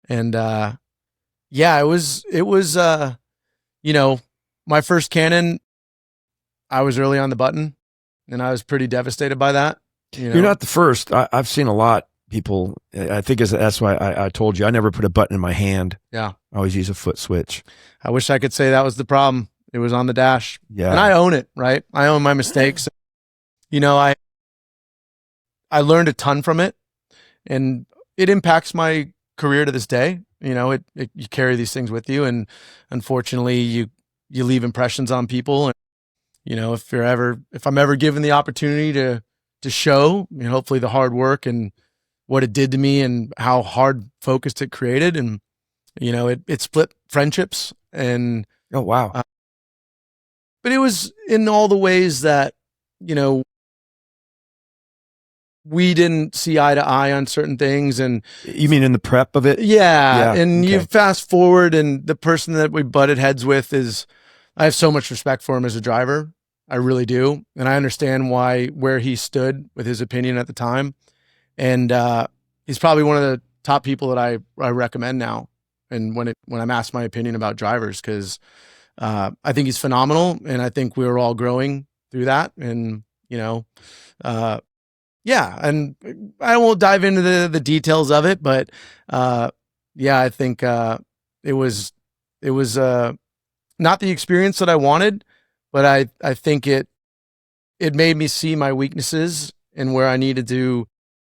And yeah, it was my first Canon. I was early on the button, and I was pretty devastated by that. You're not the first. I've seen a lot people. I think that's why I told you I never put a button in my hand. Yeah. I always use a foot switch. I wish I could say that was the problem. It was on the dash. Yeah. And I own it, right? I own my mistakes. I learned a ton from it, and it impacts my career to this day. You carry these things with you, and unfortunately you leave impressions on people. And, if I'm ever given the opportunity to show, hopefully the hard work and what it did to me and how hard focused it created. And, it split friendships and, Oh, wow. but it was in all the ways that, we didn't see eye to eye on certain things. And You mean in the prep of it? yeah. And okay. you fast forward, and the person that we butted heads with I have so much respect for him as a driver. I really do. And I understand where he stood with his opinion at the time. And he's probably one of the top people that I recommend now. And when I'm asked my opinion about drivers, because I think he's phenomenal, and I think we were all growing through that. And, yeah, and I won't dive into the details of it, but yeah, I think it was not the experience that I wanted, but I think it made me see my weaknesses and where I needed to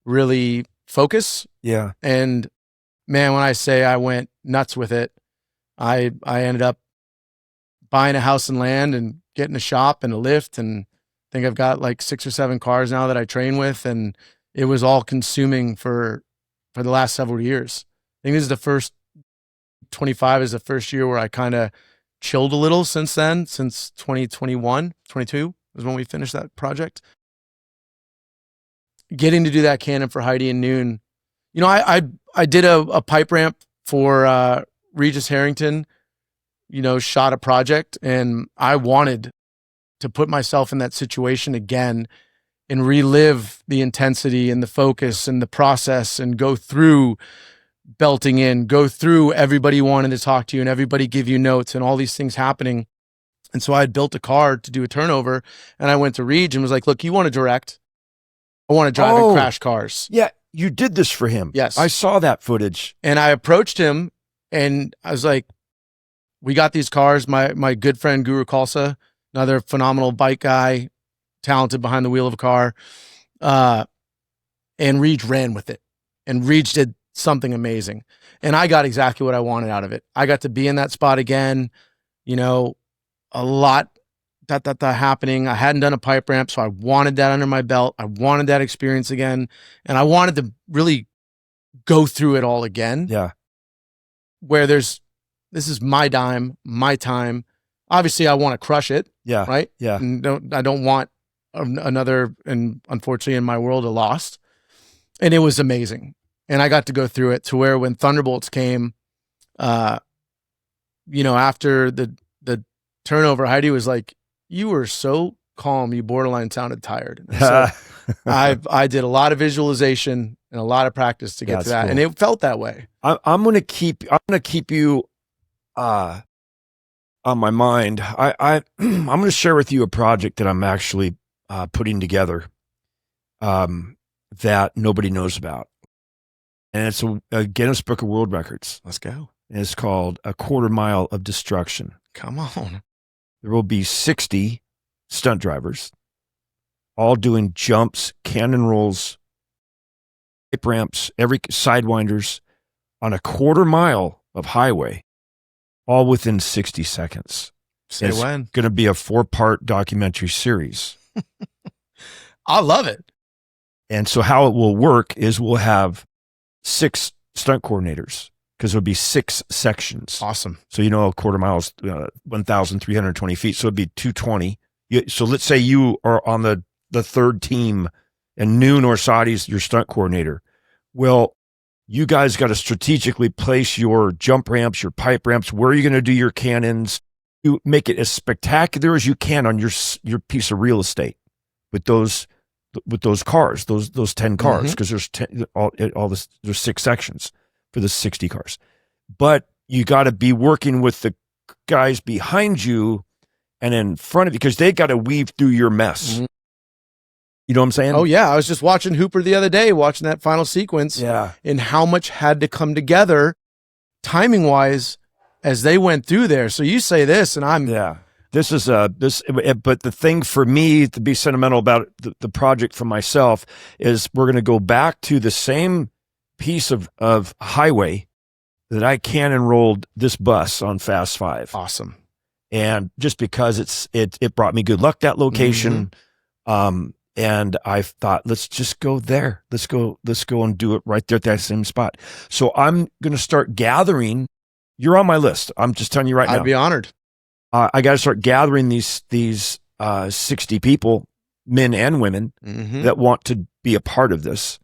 really focus. Yeah. And man, when I say I went nuts with it, I ended up buying a house and land and getting a shop and a lift, and I think I've got like 6 or 7 cars now that I train with, and it was all consuming for the last several years. I think this is the first 25 is the first year where I kind of chilled a little since 2021, 22 was when we finished that project. Getting to do that Canon for Heidi and Noon. I did a pipe ramp for Regis Harrington, shot a project, and I wanted to put myself in that situation again and relive the intensity and the focus and the process, and go through belting in, go through everybody wanting to talk to you and everybody give you notes and all these things happening. And so I had built a car to do a turnover, and I went to Reg and was like, look, you want to direct? I want to drive and crash cars. Yeah. You did this for him. Yes. I saw that footage. And I approached him, and I was like, we got these cars. My good friend, Guru Khalsa, another phenomenal bike guy, talented behind the wheel of a car. And Reg ran with it, and Reg did something amazing. And I got exactly what I wanted out of it. I got to be in that spot again, a lot that happening. I hadn't done a pipe ramp, so I wanted that under my belt. I wanted that experience again, and I wanted to really go through it all again. Yeah. Where this is my dime, my time. Obviously, I want to crush it. Yeah. Right. Yeah. And I don't want another, and unfortunately in my world, a lost. And it was amazing. And I got to go through it to where when Thunderbolts came, after the turnover, Heidi was like, you were so calm, you borderline sounded tired. And so I did a lot of visualization and a lot of practice to get to that. Cool. And it felt that way. I'm gonna keep you on my mind. I'm gonna share with you a project that I'm actually putting together that nobody knows about. And it's a Guinness Book of World Records. Let's go. And it's called A Quarter Mile of Destruction. Come on. There will be 60 stunt drivers, all doing jumps, cannon rolls, pipe ramps, every sidewinders on a quarter mile of highway, all within 60 seconds. Say it's when. going to be a 4-part documentary series. I love it. And so how it will work is we'll have 6 stunt coordinators because there'll be 6 sections. Awesome. So, a quarter mile is 1,320 feet. So it'd be 220. So let's say you are on the third team and Noon Orsati's your stunt coordinator. Well, you guys got to strategically place your jump ramps, your pipe ramps, where are you going to do your cannons? You make it as spectacular as you can on your piece of real estate with those cars, those 10 cars, because there's 10, there's 6 sections for the 60 cars. But you got to be working with the guys behind you and in front of you because they got to weave through your mess. Mm-hmm. You know what I'm saying? Oh yeah, I was just watching Hooper the other day, watching that final sequence. Yeah. And how much had to come together, timing wise, as they went through there. So you say this, and I'm This is but the thing for me to be sentimental about the project for myself is we're going to go back to the same piece of highway that I cannon rolled this bus on Fast 5. Awesome. And just because it brought me good luck, that location. And I thought, let's just go there. Let's go and do it right there at that same spot. So I'm going to start gathering. You're on my list. I'm just telling you right now. I'd be honored. I got to start gathering these 60 people, men and women, that want to be a part of this.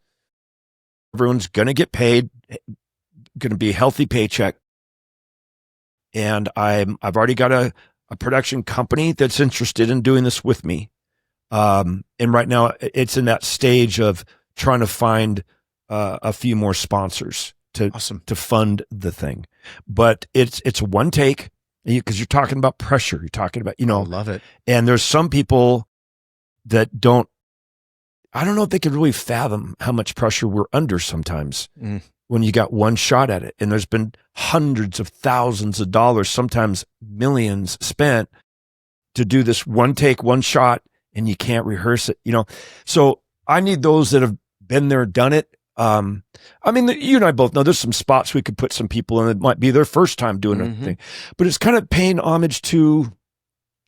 Everyone's going to get paid, going to be a healthy paycheck. And I've already got a production company that's interested in doing this with me. And right now it's in that stage of trying to find a few more sponsors to fund the thing. But it's one take because you're talking about pressure. You're talking about, I love it. And there's some people that I don't know if they could really fathom how much pressure we're under sometimes when you got one shot at it. And there's been hundreds of thousands of dollars, sometimes millions spent to do this one take, one shot, and you can't rehearse it, So I need those that have been there, done it. I mean, you and I both know there's some spots we could put some people in. It might be their first time doing a thing, but it's kind of paying homage to,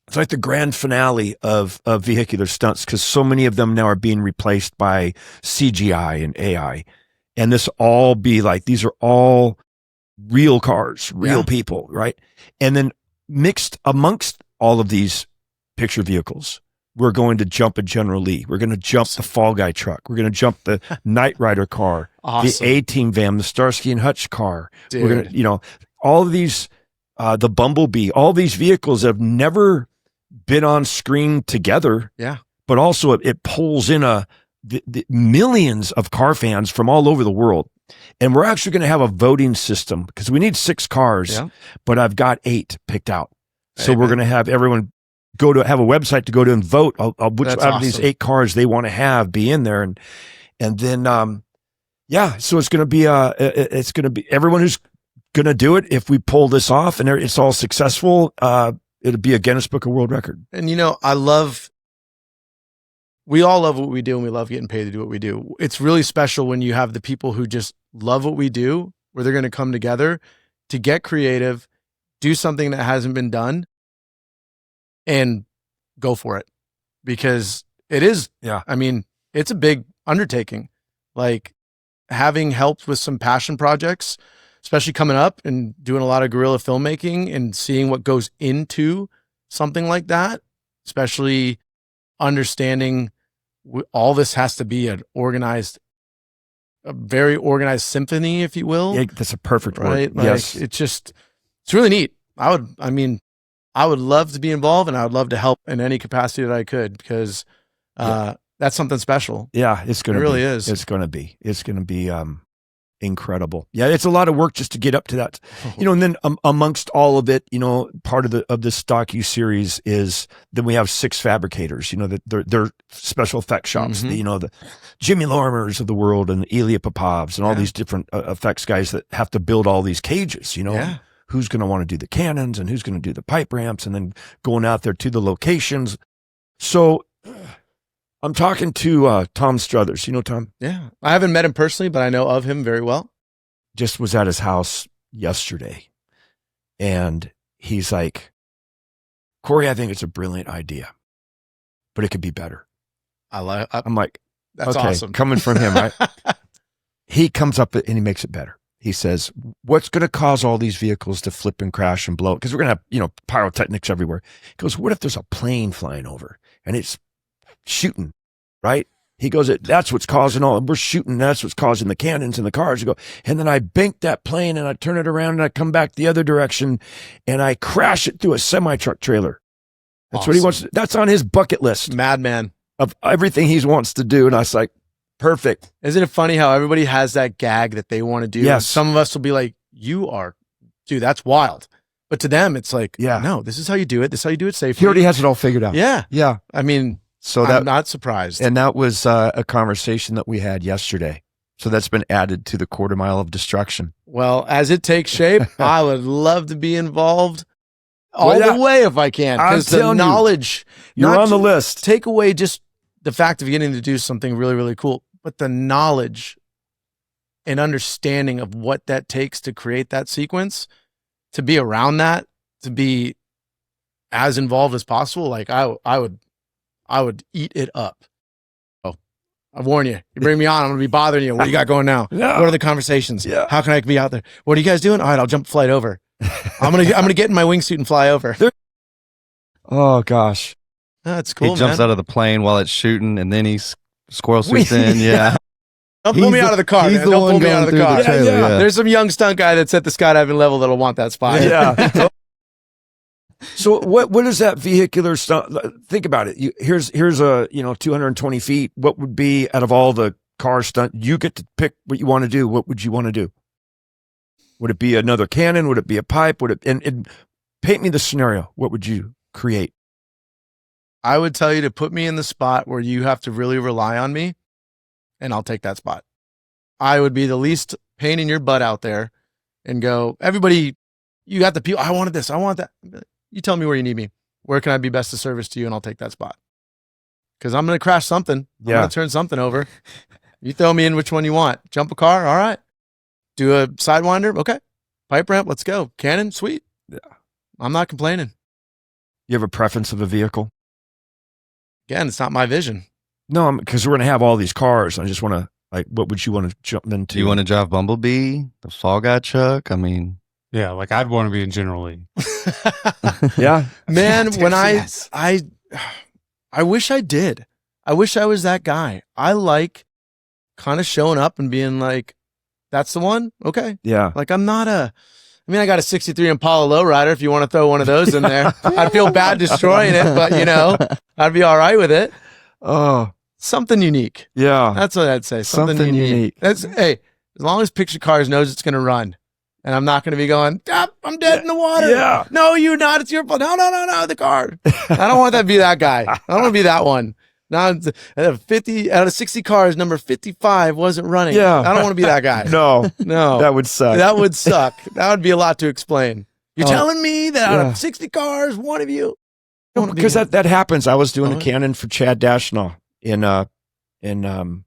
it's like the grand finale of vehicular stunts because so many of them now are being replaced by CGI and AI. And this all be like, these are all real cars, real people, right? And then mixed amongst all of these picture vehicles, we're going to jump a General Lee. We're going to jump the Fall Guy truck. We're going to jump the Knight Rider car, the A-Team van, the Starsky and Hutch car. Dude. We're going to, all of these, the Bumblebee, all these vehicles that have never been on screen together. Yeah. But also it pulls in the millions of car fans from all over the world. And we're actually going to have a voting system because we need 6 cars, but I've got 8 picked out. So we're going to have everyone have a website to go to and vote which out of these 8 cars they want to have be in there. And then, so it's going to be everyone who's going to do it. If we pull this off and it's all successful, it'll be a Guinness Book of World Record. And we all love what we do and we love getting paid to do what we do. It's really special when you have the people who just love what we do, where they're going to come together to get creative, do something that hasn't been done, and go for it. Because it is, I mean, it's a big undertaking. Like having helped with some passion projects, especially coming up and doing a lot of guerrilla filmmaking and seeing what goes into something like that, especially understanding all this has to be a very organized symphony, if you will. Yeah, that's a perfect right? word. Like, yes. It's really neat. I would love to be involved and I would love to help in any capacity that I could because that's something special. Yeah, it really is. It's going to be incredible. Yeah, it's a lot of work just to get up to that. And then amongst all of it, part of this docu-series is then we have 6 fabricators, that they're special effects shops, the Jimmy Lormers of the world and the Ilya Popovs and all these different effects guys that have to build all these cages, who's going to want to do the cannons and who's going to do the pipe ramps and then going out there to the locations. So I'm talking to Tom Struthers. You know Tom? Yeah. I haven't met him personally, but I know of him very well. Just was at his house yesterday. And he's like, Corey, I think it's a brilliant idea, but it could be better. I'm like, That's okay, awesome. coming from him, right? He comes up and he makes it better. He says, what's going to cause all these vehicles to flip and crash and blow? Because we're going to have, pyrotechnics everywhere. He goes, what if there's a plane flying over and it's shooting, right? He goes, that's what's causing all, we're shooting, that's what's causing the cannons and the cars. You go, and then I bank that plane and I turn it around and I come back the other direction and I crash it through a semi-truck trailer. That's what he wants. That's on his bucket list. Madman. Of everything he wants to do. And I was like, perfect. Isn't it funny how everybody has that gag that they want to do? Yes. Some of us will be like, dude, that's wild. But to them, it's like, yeah, no, this is how you do it. This is how you do it safely. He already has it all figured out. Yeah. Yeah. I mean, so I'm not surprised. And that was a conversation that we had yesterday. So that's been added to the quarter mile of destruction. Well, as it takes shape, I would love to be involved all the way if I can. Because the knowledge. You're on the list. Take away just the fact of getting to do something really, really cool. But the knowledge and understanding of what that takes to create that sequence, to be around that, to be as involved as possible, like I would eat it up. Oh, I warn you. You bring me on, I'm going to be bothering you. What do you got going now? Yeah. What are the conversations? Yeah. How can I be out there? What are you guys doing? All right, I'll jump a flight over. I'm gonna get in my wingsuit and fly over. Oh gosh, that's cool. He jumps out of the plane while it's shooting, and then he's squirrel suits in. Yeah. Don't pull me out of the car. He's Man. the Don't one pull me going out of the through car. the trailer, yeah. There's some young stunt guy that's at the skydiving level that'll want that spot. Yeah. So what is that vehicular stunt? Think about it. Here's a 220 feet. What would be out of all the car stunt? You get to pick what you want to do. What would you want to do? Would it be another cannon? Would it be a pipe? Would it? And paint me the scenario. What would you create? I would tell you to put me in the spot where you have to really rely on me, and I'll take that spot. I would be the least pain in your butt out there and go, everybody, you got the people. I wanted this. I want that. You tell me where you need me. Where can I be best of service to you? And I'll take that spot. Because I'm going to crash something. I'm going to turn something over. You throw me in which one you want. Jump a car. All right. Do a sidewinder. Okay. Pipe ramp. Let's go. Cannon. Sweet. Yeah. I'm not complaining. You have a preference of a vehicle? Again, it's not my vision. No, because we're going to have all these cars. I just want to, what would you want to jump into? Do you want to drive Bumblebee, the Fall Guy truck? I mean, yeah, like I'd want to be in General Lee. Yeah, man. When I wish I did. I wish I was that guy. I like kind of showing up and being like, "That's the one." Okay. Yeah. Like I got a '63 Impala lowrider. If you want to throw one of those in there, I'd feel bad destroying it, but I'd be all right with it. Oh, something unique. Yeah, that's what I'd say. Something unique. As long as Picture Cars knows it's going to run. And I'm not going to be going, I'm dead in the water. Yeah. No, you're not. It's your fault. No, the car. I don't want that to be that guy. I don't want to be that one. Now, out of 60 cars, number 55 wasn't running. Yeah. I don't want to be that guy. No. That would suck. That would suck. That would be a lot to explain. You're telling me that out of 60 cars, one of you. No, because that happens. I was doing a cannon for Chad Dashnaw on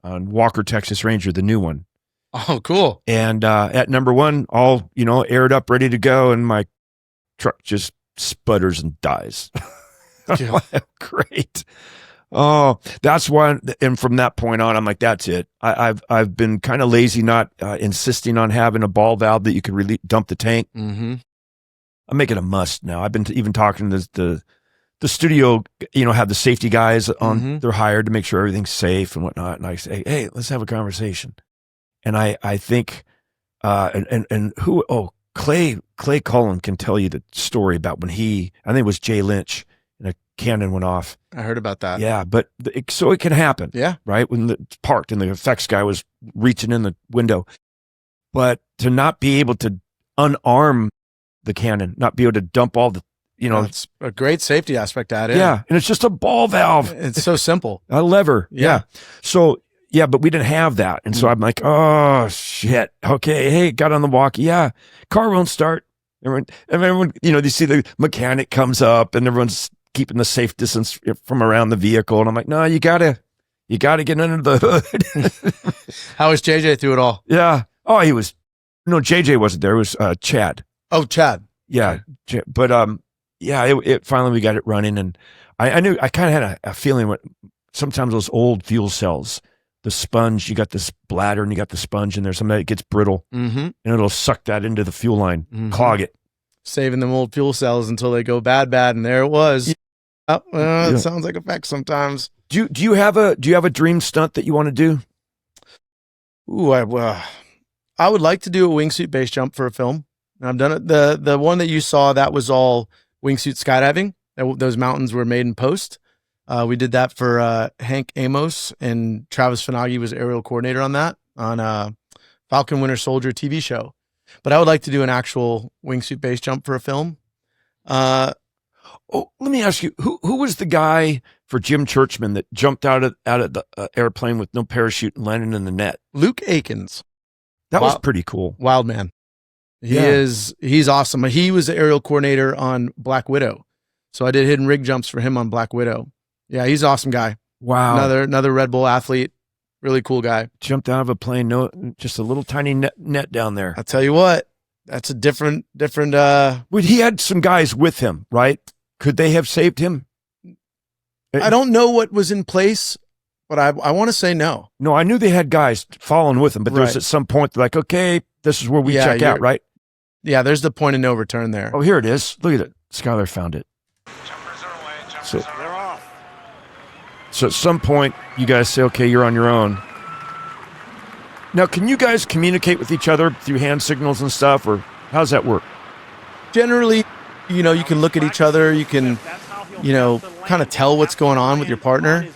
Walker, Texas Ranger, the new one. Oh, cool. And at number one, all, aired up, ready to go. And my truck just sputters and dies. Great. Oh, that's why. And from that point on, I'm like, that's it. I've been kind of lazy, not insisting on having a ball valve that you could really dump the tank. Mm-hmm. I'm making a must now. I've been even talking to the studio, have the safety guys on, they're hired to make sure everything's safe and whatnot. And I say, hey, let's have a conversation. And I think, Clay Cullen can tell you the story about when I think it was Jay Lynch and a cannon went off. I heard about that. Yeah. But so it can happen. Yeah. Right. When it's parked and the effects guy was reaching in the window, but to not be able to unarm the cannon, not be able to dump all the, it's a great safety aspect at it. Yeah. And it's just a ball valve. It's so simple. A lever. Yeah. So, yeah, but we didn't have that. And so I'm like, oh, shit. Okay. Hey, got on the walkie. Yeah. Car won't start. Everyone, you see the mechanic comes up and everyone's keeping the safe distance from around the vehicle. And I'm like, no, you gotta get under the hood. How was JJ through it all? Yeah. Oh, JJ wasn't there. It was Chad. Oh, Chad. Yeah. But, it finally we got it running. And I knew, I kind of had a feeling sometimes those old fuel cells, the sponge, you got this bladder and you got the sponge in there. Sometimes it gets brittle and it'll suck that into the fuel line, clog it. Saving them old fuel cells until they go bad, and there it was. It sounds like effects sometimes. Do you have a dream stunt that you want to do? Ooh, I would like to do a wingsuit base jump for a film. I've done it. The one that you saw, that was all wingsuit skydiving. Those mountains were made in post. We did that for Hank Amos, and Travis Finagi was aerial coordinator on that, on Falcon Winter Soldier TV show. But I would like to do an actual wingsuit base jump for a film. Let me ask you, who was the guy for Jim Churchman that jumped out of the airplane with no parachute and landed in the net? Luke Akins. That was pretty cool. Wild man. He's awesome. He was the aerial coordinator on Black Widow. So I did hidden rig jumps for him on Black Widow. Yeah, he's an awesome guy. Wow. Another Red Bull athlete. Really cool guy. Jumped out of a plane, just a little tiny net down there. I'll tell you what, that's a different. Well, he had some guys with him, right? Could they have saved him? I don't know what was in place, but I want to say no. No, I knew they had guys following with him, but there's at some point they're like, okay, this is where we check out, right? Yeah, there's the point of no return there. Oh, here it is. Look at it. Skylar found it. So at some point, you guys say, okay, you're on your own. Now, can you guys communicate with each other through hand signals and stuff, or how does that work? Generally, you can look at each other. You can, kind of tell what's going on with your partner.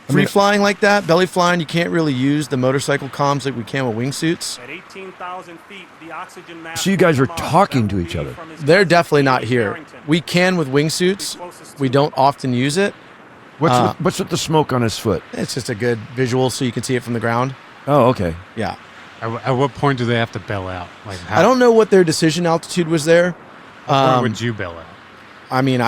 Free flying like that, belly flying, you can't really use the motorcycle comms like we can with wingsuits. At 18,000 feet, the oxygen mask. So you guys are talking to each other. They're definitely not here. We can with wingsuits. We don't often use it. What's with the smoke on his foot? It's just a good visual so you can see it from the ground. Oh, okay. Yeah. At what point do they have to bail out? Like, I don't know what their decision altitude was there. Where would you bail out? I mean,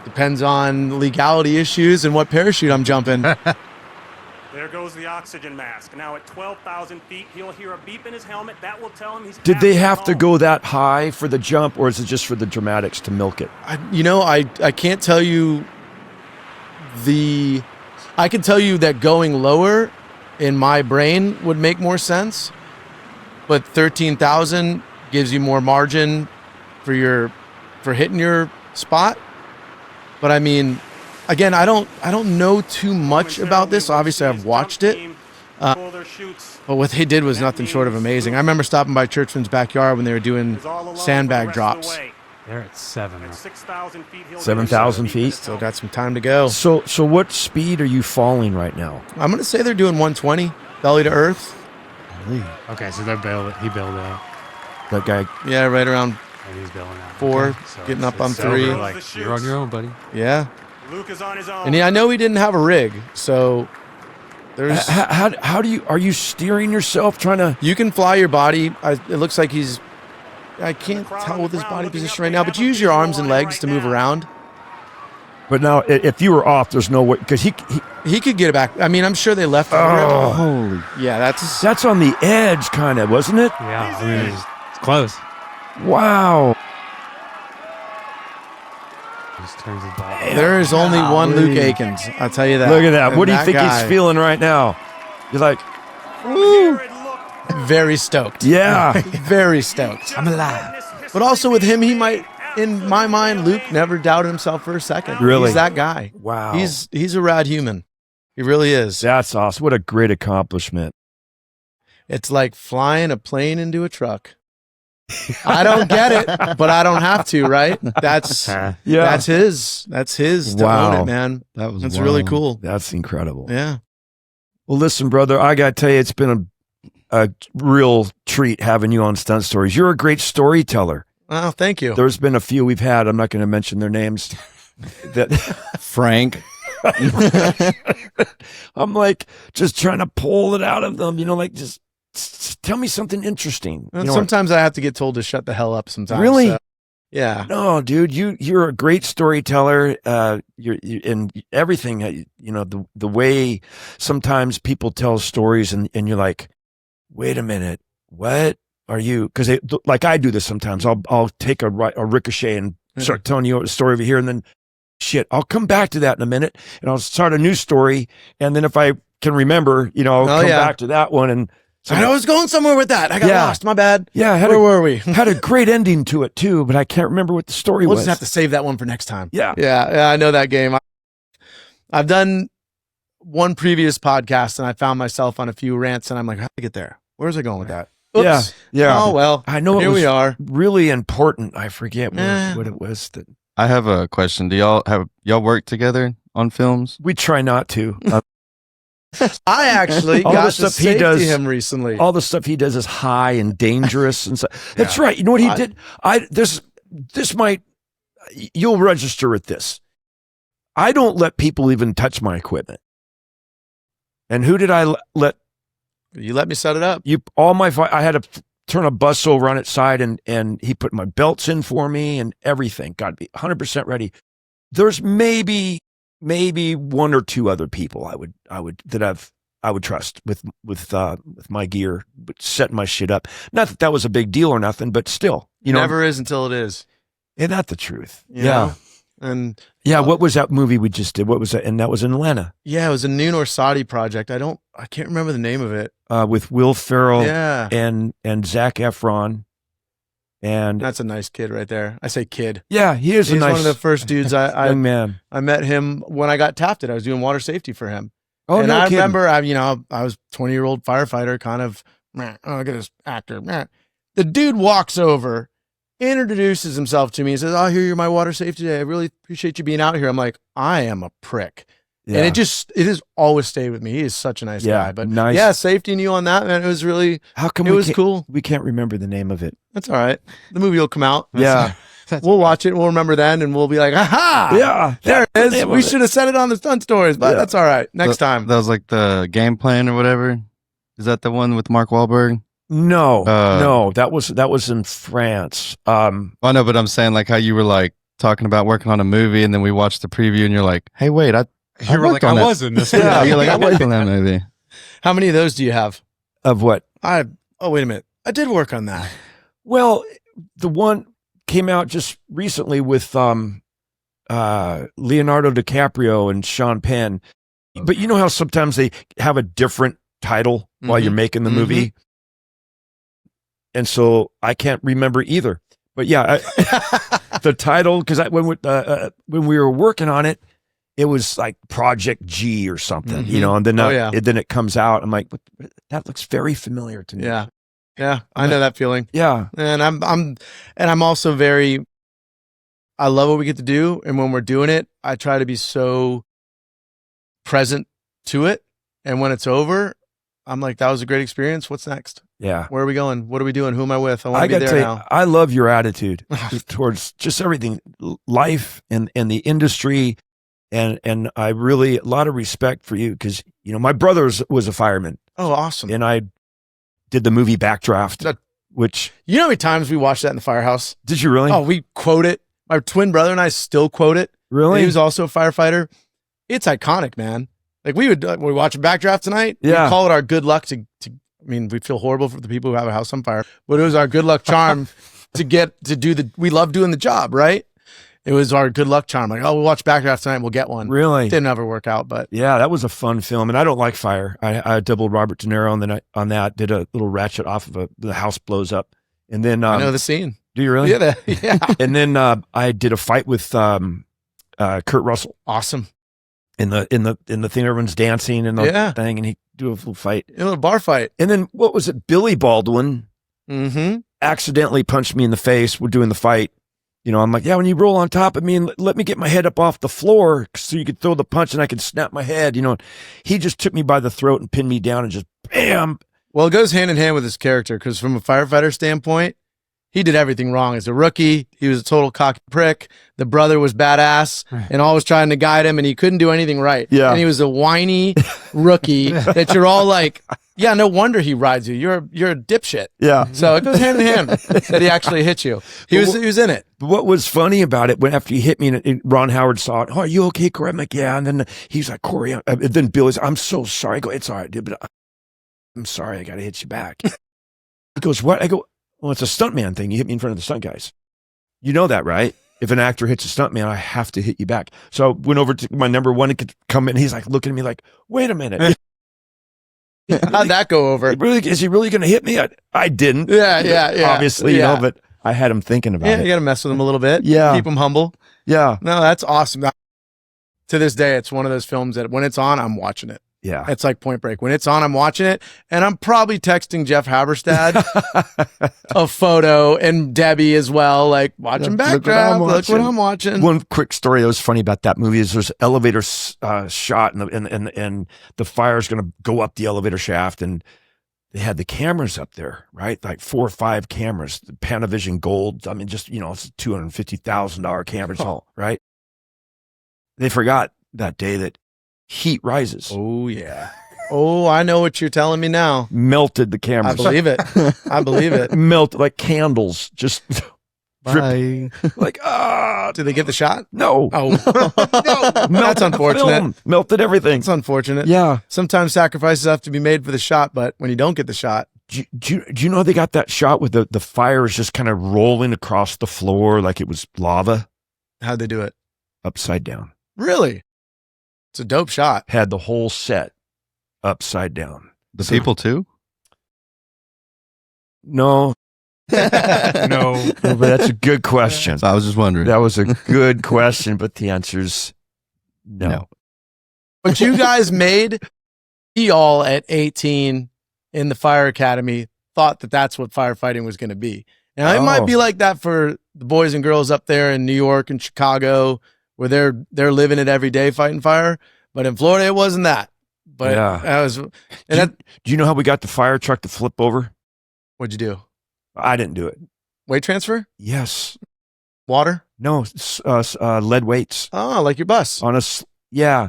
depends on legality issues and what parachute I'm jumping. There goes the oxygen mask. Now at 12,000 feet, he'll hear a beep in his helmet. That will tell him he's. Did they have to go that high for the jump, or is it just for the dramatics to milk it? I can't tell you I can tell you that going lower in my brain would make more sense, but 13,000 gives you more margin for hitting your spot. But I mean, again, I don't know too much about this. Obviously, I've watched it. But what they did was nothing short of amazing. I remember stopping by Churchman's backyard when they were doing sandbag drops. They're at 6,000 feet. 7,000 feet? Still got some time to go. So what speed are you falling right now? I'm going to say they're doing 120, belly to earth. Okay, so he bailed out. That guy. Yeah, right around And he's bailing out. 4, Okay, so getting up on it's 3. over, like, you're on your own, buddy. Yeah. Luke is on his own. And I know he didn't have a rig, so there's. How do you, are you steering yourself trying to? You can fly your body. It looks like I can't tell with his body position right now, but you use your arms and legs to move around. But now, if you were off, there's no way, because he could get it back. I mean, I'm sure they left. Oh, holy! Yeah, that's on the edge, kind of, wasn't it? Yeah, I mean, it's close. Wow. Just turns his body. There is only one Luke Akins. I'll tell you that. Look at that. And What do you think guy, he's feeling right now? You're like, Woo! very stoked. yeah. Very stoked. I'm alive. But also with him, he might. In my mind, Luke never doubted himself for a second. Really? He's that guy. Wow. He's a rad human. He really is. That's awesome. What a great accomplishment. It's like flying a plane into a truck. I don't get it, but I don't have to, right? That's his to Wow. own it, man. That's really cool. That's incredible. Yeah. Well, listen, brother, I got to tell you, it's been a real treat having you on Stunt Stories. You're a great storyteller. Oh, thank you. There's been a few we've had. I'm not going to mention their names. That Frank. I'm like just trying to pull it out of them, like just tell me something interesting. And sometimes I have to get told to shut the hell up sometimes. Really? So, yeah. No, dude, you're a great storyteller. You're in everything, the way sometimes people tell stories and you're like, wait a minute, what are you? Because like I do this sometimes. I'll take a ricochet and start telling you a story over here, and then shit, I'll come back to that in a minute and I'll start a new story. And then if I can remember, I'll come back to that one. And so, I was going somewhere with that. I got lost. My bad. Yeah. Where were we? Had a great ending to it too, but I can't remember what the story We'll was. just have to save that one for next time. Yeah. Yeah. I know that game. I've done one previous podcast and I found myself on a few rants and I'm like, how did I get there? Where's I going with that? Oops. Yeah. Oh, well, I know here it was we are. really important. I forget what it was that I have a question. Do y'all work together on films? we try not to. I actually All the got to stuff he safety does- him recently. All the stuff he does is high and dangerous and stuff. That's right. You know what he did? This might, you'll register with this. I don't let people even touch my equipment. And who did I let? You let me set it up. I had to turn a bus over on its side and he put my belts in for me and everything. Got to be 100% ready. There's maybe one or two other people I would trust with my gear, but setting my shit up. Not that was a big deal or nothing, but still, Never is until it is. Ain't that the truth? You know? And what was that movie we just did? What was that? And that was in Atlanta. yeah, it was a Noon or Saudi project. I can't remember the name of it. With Will Ferrell Yeah. and Zac Efron. And That's a nice kid right there. I say kid. yeah, he is He's a nice one of the first dudes young man. I met him when I got tafted. I was doing water safety for him. Oh, and no I kidding. remember, I was 20-year-old firefighter, kind of, look at this actor. The dude walks over, introduces himself to me, and says, "Oh, I hear you're my water safety today. I really appreciate you being out here." I'm like, I am a prick. Yeah. And it has always stayed with me. He is such a nice guy. But nice. yeah, safety and you on that, man, it was really, How come it was can't- cool. We can't remember the name of it. That's all right. The movie will come out. Yeah. We'll watch it. We'll remember then, and we'll be like, aha! Yeah. There it that's the is. name We of it. should have said it on the Stunt Stories, but Yeah. that's all right. Next time. That was like the game plan or whatever. Is that the one with Mark Wahlberg? No, Uh, no, that was in France. I know, but I'm saying like how you were like talking about working on a movie, and then we watched the preview, and you're like, "Hey, wait, You were like, I was in this. yeah." You're like, "I worked on that movie." How many of those do you have? Of what? Oh, wait a minute. I did work on that. Well, the one came out just recently with Leonardo DiCaprio and Sean Penn. But you know how sometimes they have a different title while you're making the movie? And so I can't remember either. But yeah, the title, because when we were working on it, it was like Project G or something, and then then it comes out. I'm like, that looks very familiar to me. Yeah. Yeah. I know that feeling. Yeah. And I'm also I love what we get to do. And when we're doing it, I try to be so present to it. And when it's over, I'm like, that was a great experience. What's next? Yeah. Where are we going? What are we doing? Who am I with? I want to be gotta there tell you, now. I love your attitude towards just everything, life and the industry. And I really, a lot of respect for you because, my brother was a fireman Oh, awesome. and I did the movie Backdraft, which, You know how many times we watched that in the firehouse? did you really? Oh, we quote it. My twin brother and I still quote it. really? He was also a firefighter. It's iconic, man. Like we watch a Backdraft tonight. Yeah. We call it our good luck we feel horrible for the people who have a house on fire, but it was our good luck charm we love doing the job, right? It was our good luck charm. Like, we'll watch Backdraft tonight and we'll get one. Really? Didn't ever work out, but Yeah, that was a fun film. And I don't like fire. I doubled Robert De Niro on that, did a little ratchet off of the house blows up. And then, I know the scene. do you really? Yeah. Yeah. And then I did a fight with Kurt Russell Awesome. in the thing. Everyone's dancing and the thing, and he do a little fight. A little bar fight. And then what was it? Billy Baldwin Mm-hmm. accidentally punched me in the face. We're doing the fight. I'm like, yeah, when you roll on top of me and let me get my head up off the floor so you could throw the punch and I can snap my head. He just took me by the throat and pinned me down and just bam. Well, it goes hand in hand with his character because from a firefighter standpoint, he did everything wrong. As a rookie, he was a total cocky prick. The brother was badass and always trying to guide him, and he couldn't do anything right. Yeah. And he was a whiny rookie that you're all like, yeah, no wonder he rides you. You're a dipshit. Yeah. So it goes hand in hand that he actually hit you. He was in it. But what was funny about it, when after he hit me, and Ron Howard saw it, "Oh, are you okay, Corey?" I'm like, "Yeah." And then he's like, "Corey," and then Billy's, "I'm so sorry." I go, "It's all right, dude, but I'm sorry. I got to hit you back." He goes, "What?" I go, "Well, it's a stuntman thing. You hit me in front of the stunt guys. You know that, right?" if an actor hits a stuntman, I have to hit you back. So I went over to my number one and come in. And he's like looking at me like, wait a minute. How'd that go over? Is he really going to hit me? I didn't. Yeah. Obviously, you know, but I had him thinking about it. You got to mess with him a little bit. Yeah. Keep him humble. Yeah. No, that's awesome. To this day, it's one of those films that when it's on, I'm watching it. Yeah. It's like Point Break. When it's on, I'm watching it. And I'm probably texting Jeff Haberstad a photo and Debbie as well. Like, watching Backdraft. Look what I'm watching. One quick story that was funny about that movie is there's an elevator shot and the fire's going to go up the elevator shaft. And they had the cameras up there, right? Like 4 or 5 cameras, the Panavision Gold. I mean, just, you know, it's $250,000 cameras all, right? They forgot that day that heat rises. Oh, yeah. Oh, I know what you're telling me now. Melted the cameras. I believe it. I believe it. Melted like candles. Just Bye. like, Did they get the shot? no. Oh, no. That's unfortunate. Film. Melted everything. It's unfortunate. Yeah. Sometimes sacrifices have to be made for the shot, but when you don't get the shot, Do you know they got that shot with the fire is just kind of rolling across the floor like it was lava? how'd they do it? Upside down. Really? It's a dope shot. Had the whole set upside down. The people too? No. No. But that's a good question. So I was just wondering. That was a good question, but the answer's no. But you guys made we all at 18 in the fire academy thought that that's what firefighting was going to be. Now it might be like that for the boys and girls up there in New York and Chicago where they're living it every day fighting fire. But in Florida, it wasn't that. But Yeah. that was. And Do you know how we got the fire truck to flip over? what'd you do? I didn't do it. Weight transfer? Yes. Water? No. Lead weights Oh, like your bus. on yeah.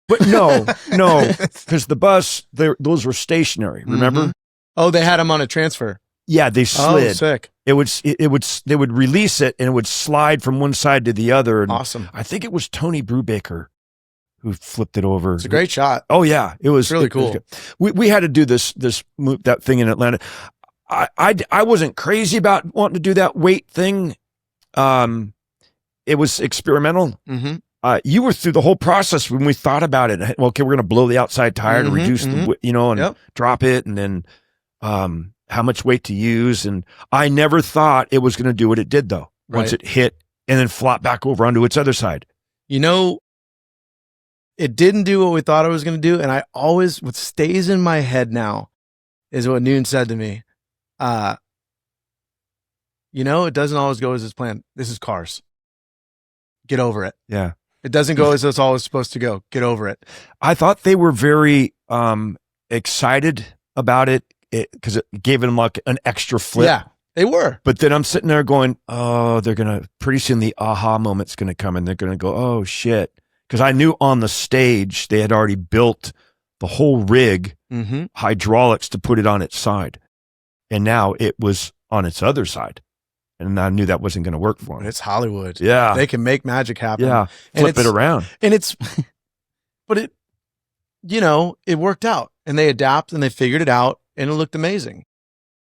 But no, because the bus, those were stationary. Remember? Mhm. Oh, they had them on a transfer. Yeah, they Oh, slid. sick. They would release it and it would slide from one side to the other. And Awesome. I think it was Tony Brubaker who flipped it over. It's a great shot. Oh yeah, it was Really it was cool. good. We had to do that thing in Atlanta. I wasn't crazy about wanting to do that weight thing. It was experimental. Mm-hmm. You were through the whole process when we thought about it. Well, okay, we're going to blow the outside tire to Mhm, reduce the, and drop it, and then how much weight to use. And I never thought it was going to do what it did, though. Once Right. it hit and then flop back over onto its other side. You know, it didn't do what we thought it was going to do. And what stays in my head now is what Noon said to me. It doesn't always go as it's planned. This is Cars. Get over it. Yeah. It doesn't go as it's always supposed to go. Get over it. I thought they were very excited about it because it gave them like an extra flip. Yeah, they were. But then I'm sitting there going, oh, they're going to, pretty soon the aha moment's going to come and they're going to go, oh, shit. Because I knew on the stage they had already built the whole rig, Mm-hmm. hydraulics to put it on its side. And now it was on its other side. And I knew that wasn't going to work for them. It's Hollywood. Yeah. They can make magic happen. Yeah. And Flip it around. And but it worked out and they adapt and they figured it out and it looked amazing.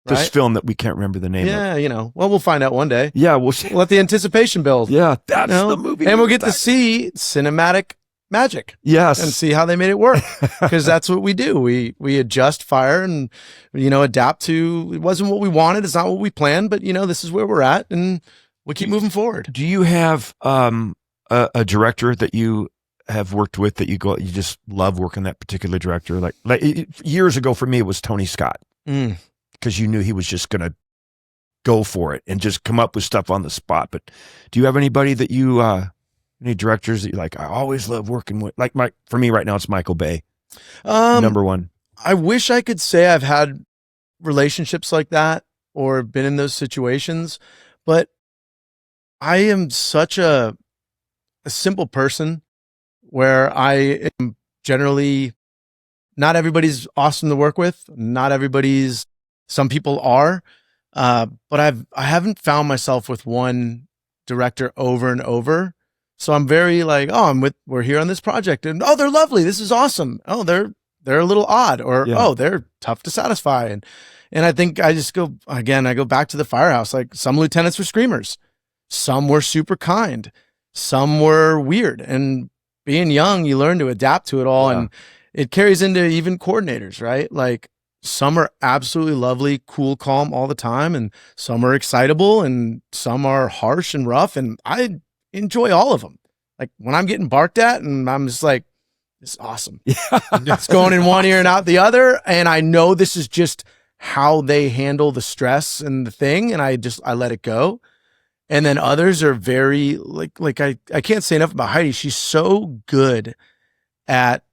This Right? film that we can't remember the name of. Yeah, well, we'll find out one day. Yeah, we'll see. We'll let the anticipation build. Yeah, that's the movie. And we'll get to see cinematic magic Yes. and see how they made it work. Because that's what we do. We adjust fire and, adapt to, it wasn't what we wanted. It's not what we planned, but, this is where we're at and we keep moving forward. Do you have a director that you have worked with that you just love working that particular director? Like years ago for me, it was Tony Scott. Because you knew he was just going to go for it and just come up with stuff on the spot. But do you have anybody that you, any directors that you like? I always love working with, for me right now, it's Michael Bay. Number one. I wish I could say I've had relationships like that or been in those situations, but I am such a simple person where I am generally, not everybody's awesome to work with. Some people are, but I haven't found myself with one director over and over. So I'm very like, we're here on this project and, they're lovely. This is awesome. Oh, they're a little odd or, they're tough to satisfy. And I think I just go back to the firehouse. Like some lieutenants were screamers. Some were super kind. Some were weird. And being young, you learn to adapt to it all. Yeah. And it carries into even coordinators, right? Like some are absolutely lovely, cool, calm all the time. And some are excitable and some are harsh and rough. And I enjoy all of them. Like when I'm getting barked at and I'm just like, this is awesome. It's going in one ear and out the other. And I know this is just how they handle the stress and the thing. And I let it go. And then others are very I can't say enough about Heidi. She's so good at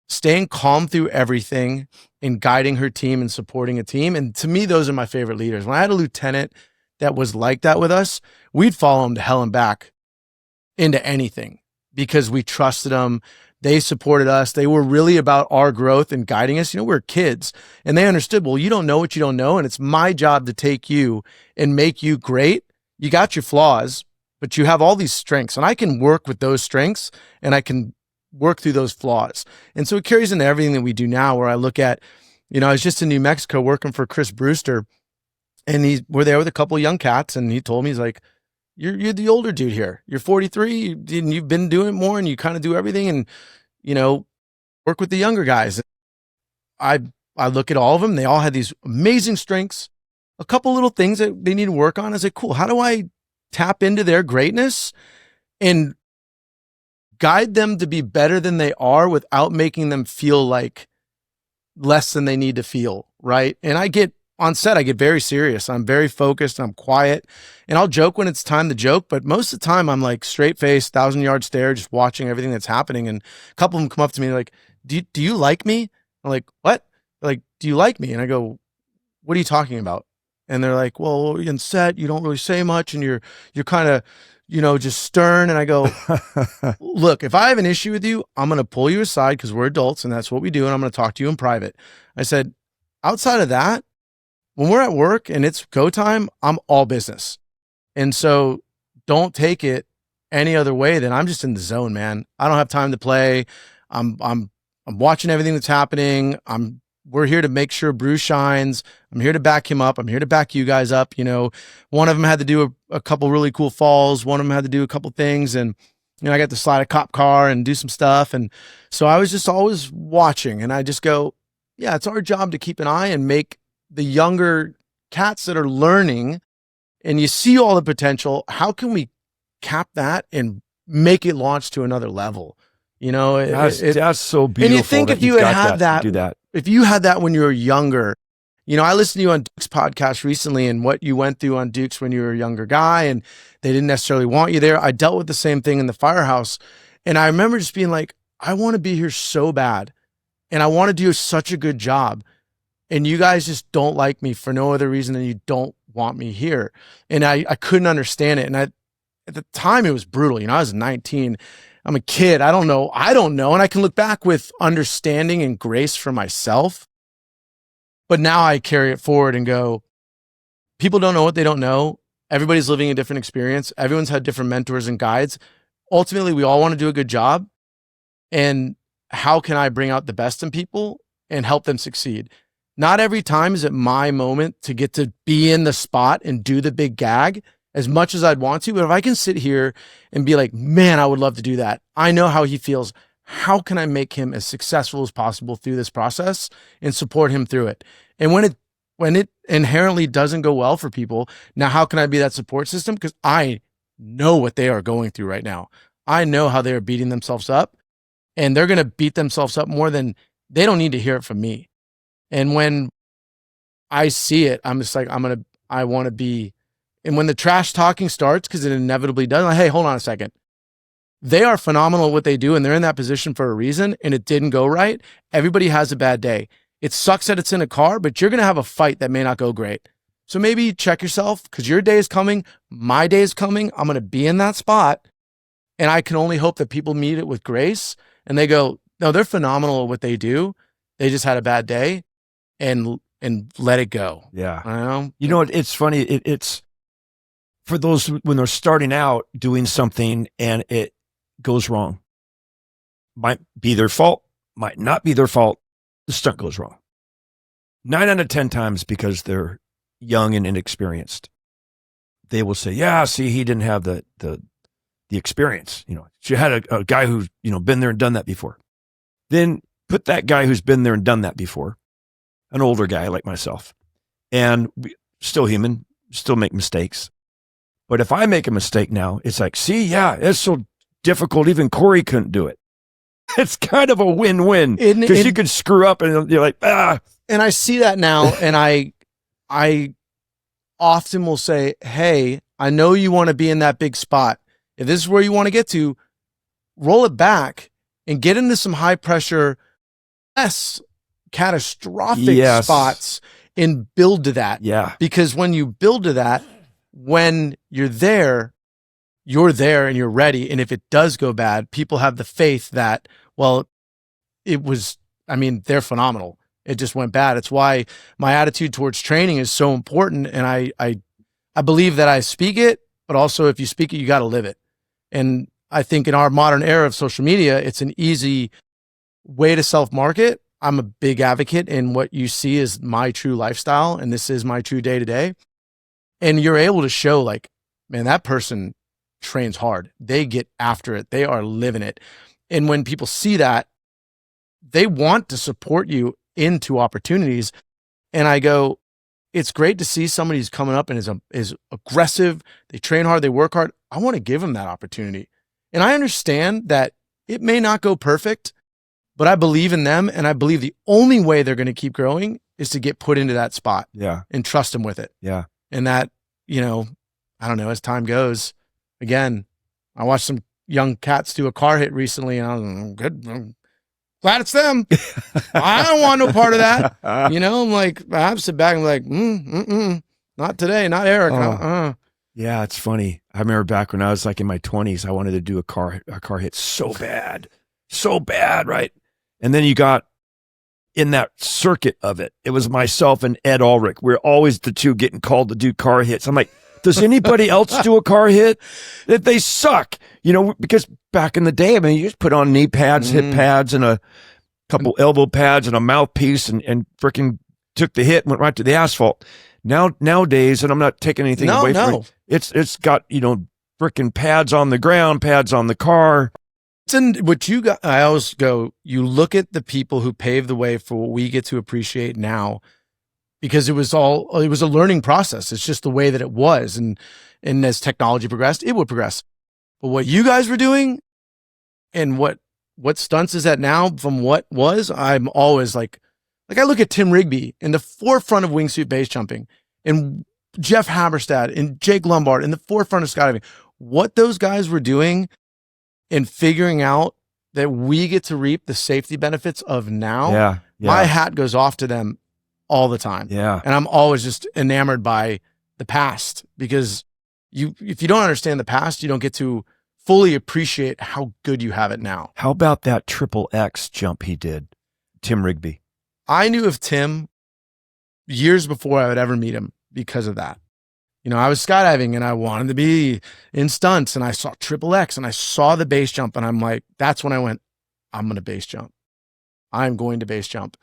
staying calm through everything and guiding her team and supporting a team. And to me, those are my favorite leaders. When I had a lieutenant that was like that with us, we'd follow him to hell and back into anything because we trusted them. They supported us. They were really about our growth and guiding us. You know, we're kids and they understood, well, you don't know what you don't know. And it's my job to take you and make you great. You got your flaws, but you have all these strengths and I can work with those strengths and I can work through those flaws. And so it carries into everything that we do now where I look at, you know, I was just in New Mexico working for Chris Brewster and we're there with a couple of young cats. And he told me, he's like, you're the older dude here. You're 43 and you've been doing it more and you kind of do everything and, you know, work with the younger guys. I look at all of them. They all had these amazing strengths, a couple little things that they need to work on. I say, cool. How do I tap into their greatness and guide them to be better than they are without making them feel like less than they need to feel. Right. And on set, I get very serious. I'm very focused. I'm quiet and I'll joke when it's time to joke. But most of the time I'm like straight face, 1,000-yard stare, just watching everything that's happening. And a couple of them come up to me like, do you like me? I'm like, what? They're like, do you like me? And I go, what are you talking about? And they're like, well, in set, you don't really say much. And you're kind of, you know, just stern. And I go, look, if I have an issue with you, I'm going to pull you aside because we're adults and that's what we do. And I'm going to talk to you in private. I said, outside of that, when we're at work and it's go time, I'm all business. And so don't take it any other way than I'm just in the zone, man. I don't have time to play. I'm watching everything that's happening. We're here to make sure Bruce shines. I'm here to back him up. I'm here to back you guys up. You know, one of them had to do a couple really cool falls. One of them had to do a couple things. And, you know, I got to slide a cop car and do some stuff. And so I was just always watching and I just go, yeah, it's our job to keep an eye and make the younger cats that are learning and you see all the potential. How can we cap that and make it launch to another level? You know, that's so beautiful. And you think if you had that, do that. If you had that when you were younger, you know, I listened to you on Duke's podcast recently and what you went through on Duke's when you were a younger guy and they didn't necessarily want you there. I dealt with the same thing in the firehouse. And I remember just being like, I want to be here so bad. And I want to do such a good job. And you guys just don't like me for no other reason than you don't want me here. And I couldn't understand it. And at the time it was brutal. You know, I was 19. I'm a kid. I don't know. And I can look back with understanding and grace for myself. But now I carry it forward and go, people don't know what they don't know. Everybody's living a different experience. Everyone's had different mentors and guides. Ultimately, we all want to do a good job. And how can I bring out the best in people and help them succeed? Not every time is it my moment to get to be in the spot and do the big gag as much as I'd want to. But if I can sit here and be like, man, I would love to do that. I know how he feels. How can I make him as successful as possible through this process and support him through it? And when it inherently doesn't go well for people, now how can I be that support system? Because I know what they are going through right now. I know how they are beating themselves up and they're going to beat themselves up more than they don't need to hear it from me. And when I see it, I'm just like, I want to be, and when the trash talking starts, because it inevitably does, I'm like, hey, hold on a second. They are phenomenal at what they do, and they're in that position for a reason, and it didn't go right. Everybody has a bad day. It sucks that it's in a car, but you're going to have a fight that may not go great. So maybe check yourself, because your day is coming. My day is coming. I'm going to be in that spot, and I can only hope that people meet it with grace, and they go, no, they're phenomenal at what they do. They just had a bad day. And let it go. Yeah. I know. You know, it's funny. It's for those when they're starting out doing something and it goes wrong. Might be their fault, might not be their fault. The stunt goes wrong. 9 out of 10 times because they're young and inexperienced. they will say, yeah, see, he didn't have the experience. She had a guy who's, been there and done that before. Then put that guy who's been there and done that before, an older guy like myself, and still human, still make mistakes. But if I make a mistake now, it's like, see, yeah, it's so difficult. Even Corey couldn't do it. It's kind of a win-win because you could screw up and you're like, ah. And I see that now. And I often will say, hey, I know you want to be in that big spot. If this is where you want to get to, roll it back and get into some high pressure, less catastrophic spots and build to that. Yeah. Because when you build to that, when you're there and you're ready. And if it does go bad, people have the faith that, well, they're phenomenal. It just went bad. It's why my attitude towards training is so important. And I believe that I speak it, but also if you speak it, you got to live it. And I think in our modern era of social media, it's an easy way to self-market. I'm a big advocate in what you see is my true lifestyle. And this is my true day-to-day. And you're able to show like, man, that person trains hard. They get after it. They are living it. And when people see that, they want to support you into opportunities. And I go, it's great to see somebody who's coming up and is aggressive. They train hard. They work hard. I want to give them that opportunity. And I understand that it may not go perfect, but I believe in them. And I believe the only way they're going to keep growing is to get put into that spot and trust them with it. Yeah. And that, I don't know, as time goes, again, I watched some young cats do a car hit recently and I was good. I'm glad it's them. I don't want no part of that. I'm like, I sit back and I'm like, not today, not Eric. Yeah, it's funny. I remember back when I was like in my 20s, I wanted to do a car hit so bad, right? And then you got in that circuit of it. It was myself and Ed Ulrich. We're always the two getting called to do car hits. I'm like, does anybody else do a car hit? They suck, because back in the day, you just put on knee pads, hip pads, and a couple elbow pads and a mouthpiece and freaking took the hit and went right to the asphalt. Nowadays, and I'm not taking anything away from it, it's got, freaking pads on the ground, pads on the car. I always go, you look at the people who paved the way for what we get to appreciate now, because it was a learning process. It's just the way that it was. And as technology progressed, it would progress. But what you guys were doing and what Stunts is at now from what was, I'm always like I look at Tim Rigby in the forefront of wingsuit base jumping and Jeff Haberstad and Jake Lombard in the forefront of skydiving. What those guys were doing and figuring out that we get to reap the safety benefits of now. Yeah. My hat goes off to them all the time. Yeah. And I'm always just enamored by the past, because if you don't understand the past, you don't get to fully appreciate how good you have it now. How about that triple X jump he did, Tim Rigby? I knew of Tim years before I would ever meet him because of that. I was skydiving and I wanted to be in stunts, and I saw triple X and I saw the base jump, and I'm like, that's when I went, I'm going to base jump. I'm going to base jump.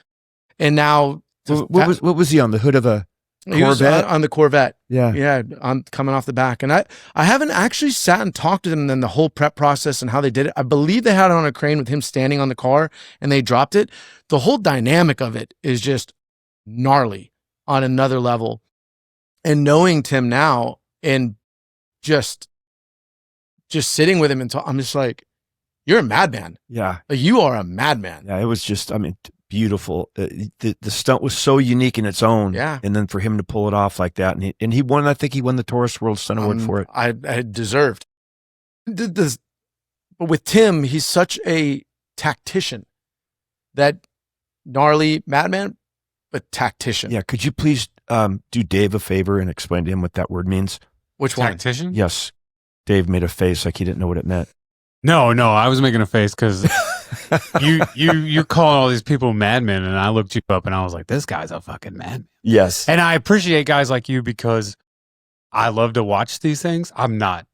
And now, what was he on the hood of a Corvette? He was on the Corvette. Yeah. I'm coming off the back. And I haven't actually sat and talked to them in the whole prep process and how they did it. I believe they had it on a crane with him standing on the car and they dropped it. The whole dynamic of it is just gnarly on another level. And knowing Tim now and just sitting with him and I'm just like, you're a madman. Yeah. Like, you are a madman. Yeah. It was just, beautiful. The stunt was so unique in its own. Yeah. And then for him to pull it off like that. And he won, I think he won the Tourist World Stunt Award for it. I deserved. But with Tim, he's such a tactician, that gnarly madman, but tactician. Yeah. Could you please do Dave a favor and explain to him what that word means? Which one? Tactician? Yes. Dave made a face like he didn't know what it meant. No, I was making a face because you're calling all these people madmen, and I looked you up and I was like, this guy's a fucking madman. Yes. And I appreciate guys like you because I love to watch these things. I'm not.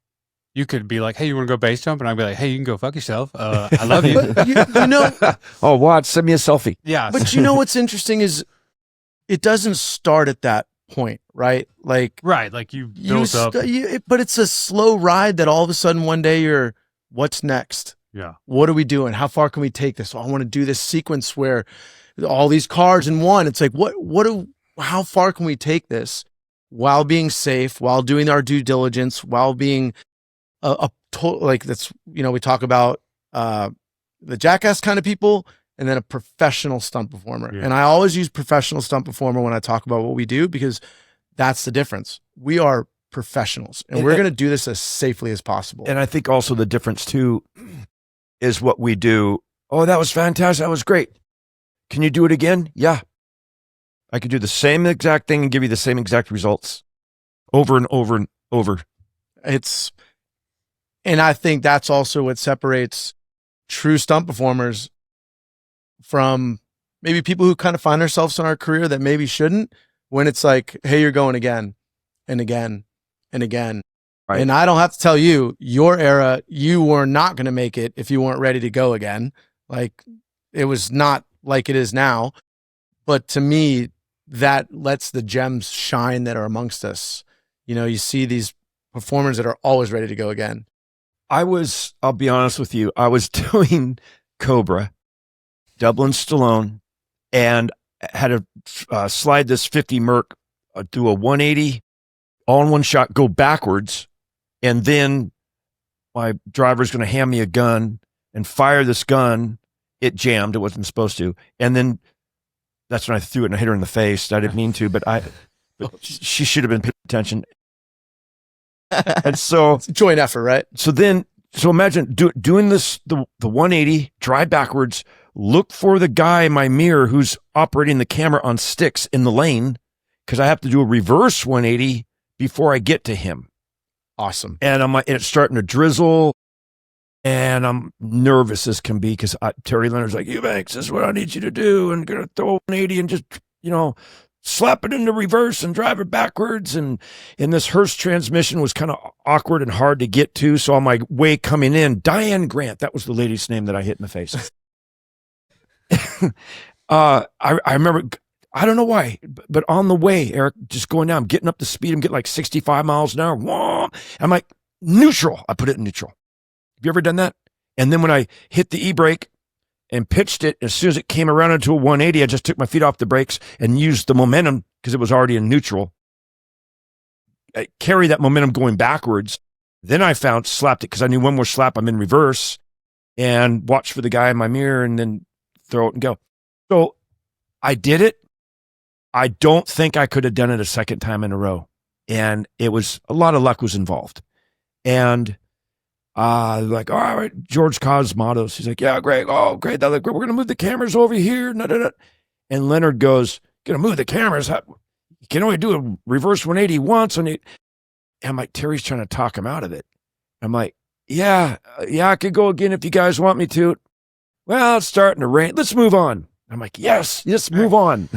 You could be like, hey, you want to go base jump? And I'd be like, hey, you can go fuck yourself. I love you. But oh, watch, send me a selfie. Yeah. But what's interesting is it doesn't start at that point, right? Like Right. Like you you, built up. but it's a slow ride that all of a sudden one day you're, what's next? Yeah. What are we doing? How far can we take this? Oh, I want to do this sequence where all these cars in one. It's like, how far can we take this while being safe, while doing our due diligence, while being like that's, we talk about the jackass kind of people and then a professional stunt performer. Yeah. And I always use professional stunt performer when I talk about what we do, because that's the difference. We are professionals and we're going to do this as safely as possible. And I think also the difference too is what we do. Oh, that was fantastic. That was great. Can you do it again? Yeah. I could do the same exact thing and give you the same exact results over and over and over. And I think that's also what separates true stunt performers from maybe people who kind of find themselves in our career that maybe shouldn't, when it's like, hey, you're going again and again and again. Right. And I don't have to tell you, your era, you were not going to make it if you weren't ready to go again. Like, it was not like it is now. But to me, that lets the gems shine that are amongst us. You see these performers that are always ready to go again. I'll be honest with you, I was doing Cobra, Dublin Stallone, and had to slide this 50 Merc, do a 180, all in one shot, go backwards, and then my driver's going to hand me a gun and fire this gun. It jammed. It wasn't supposed to. And then that's when I threw it and I hit her in the face. I didn't mean to, but she should have been paying attention. And so it's a joint effort, right? So imagine doing this, the 180, drive backwards, look for the guy in my mirror who's operating the camera on sticks in the lane, because I have to do a reverse 180 before I get to him. Awesome. And and it's starting to drizzle, and I'm nervous as can be, because Terry Leonard's like, Eubanks, this is what I need you to do, and gonna throw 180 and just, slap it into reverse and drive it backwards. And this Hearst transmission was kind of awkward and hard to get to. So on my way coming in, Diane Grant, that was the lady's name that I hit in the face. I remember, I don't know why, but on the way, Eric, just going down, I'm getting up to speed. I'm getting like 65 miles an hour. Whoa. I'm like, neutral. I put it in neutral. Have you ever done that? And then when I hit the e-brake and pitched it, as soon as it came around into a 180, I just took my feet off the brakes and used the momentum, because it was already in neutral. I carry that momentum going backwards. Then I slapped it, because I knew one more slap, I'm in reverse, and watch for the guy in my mirror and then throw it and go. So I did it. I don't think I could have done it a second time in a row. And it was, a lot of luck was involved. And like, all right, George Cosmatos. He's like, yeah, great. Oh, great. They're like, we're going to move the cameras over here. And Leonard goes, going to move the cameras? You can only do a reverse 180 once. And I'm like, Terry's trying to talk him out of it. I'm like, yeah, I could go again if you guys want me to. Well, it's starting to rain. Let's move on. I'm like, yes, move on.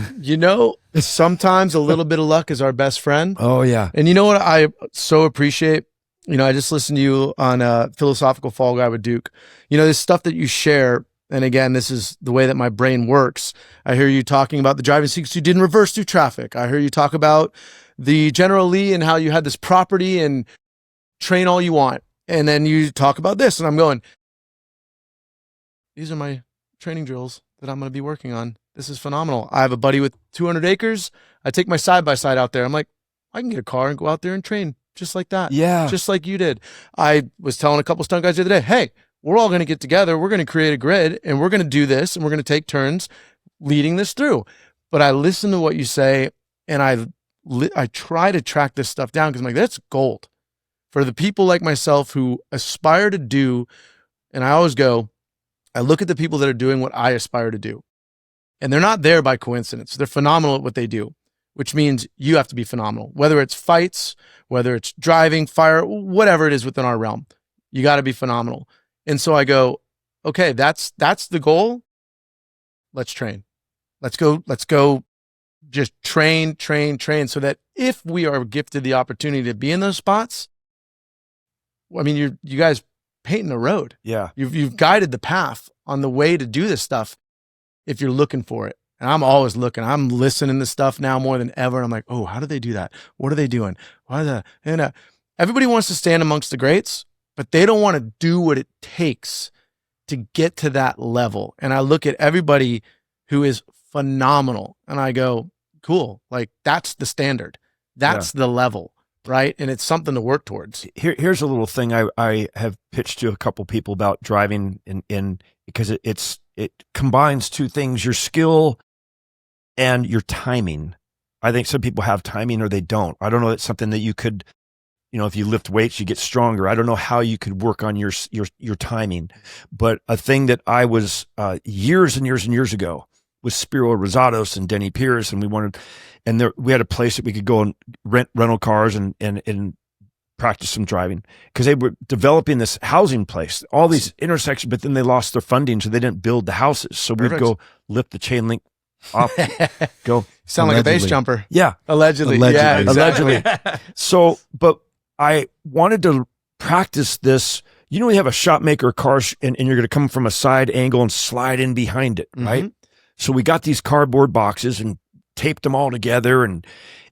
Sometimes a little bit of luck is our best friend. Oh, yeah. And you know what I so appreciate? I just listened to you on Philosophical Fall Guy with Duke. This stuff that you share, and again, this is the way that my brain works. I hear you talking about the driving sequence you did in reverse through traffic. I hear you talk about the General Lee and how you had this property and train all you want. And then you talk about this, and I'm going, these are my training drills that I'm going to be working on. This is phenomenal. I have a buddy with 200 acres. I take my side-by-side out there. I'm like, I can get a car and go out there and train just like that. Yeah. Just like you did. I was telling a couple stunt guys the other day, hey, we're all going to get together. We're going to create a grid and we're going to do this and we're going to take turns leading this through. But I listen to what you say and I try to track this stuff down, because I'm like, that's gold for the people like myself who aspire to do. And I always go, I look at the people that are doing what I aspire to do, and they're not there by coincidence. They're phenomenal at what they do, which means you have to be phenomenal, whether it's fights, whether it's driving, fire, whatever it is within our realm, you got to be phenomenal. And so I go, okay, that's the goal. Let's train. Let's go just train so that if we are gifted the opportunity to be in those spots, I mean, you guys painting the road. Yeah. You've guided the path on the way to do this stuff if you're looking for it. And I'm always looking. I'm listening to stuff now more than ever. And I'm like, oh, how do they do that? What are they doing? Everybody wants to stand amongst the greats, but they don't want to do what it takes to get to that level. And I look at everybody who is phenomenal and I go, cool. Like that's the standard. That's the level, right? And it's something to work towards. Here's a little thing I have pitched to a couple people about driving in because it combines two things, your skill and your timing. I think some people have timing or they don't. I don't know. It's something that you could, if you lift weights, you get stronger. I don't know how you could work on your timing, but a thing that I was years and years and years ago with Spiro Rosados and Denny Pierce, and we had a place that we could go and rent rental cars and practice some driving because they were developing this housing place, all these intersections, but then they lost their funding, so they didn't build the houses. So we'd go lift the chain link off, go. Sound like a base jumper. Yeah. Allegedly. Yeah, exactly. Allegedly. So, but I wanted to practice this. We have a shot maker cars and you're going to come from a side angle and slide in behind it, right? So we got these cardboard boxes and taped them all together and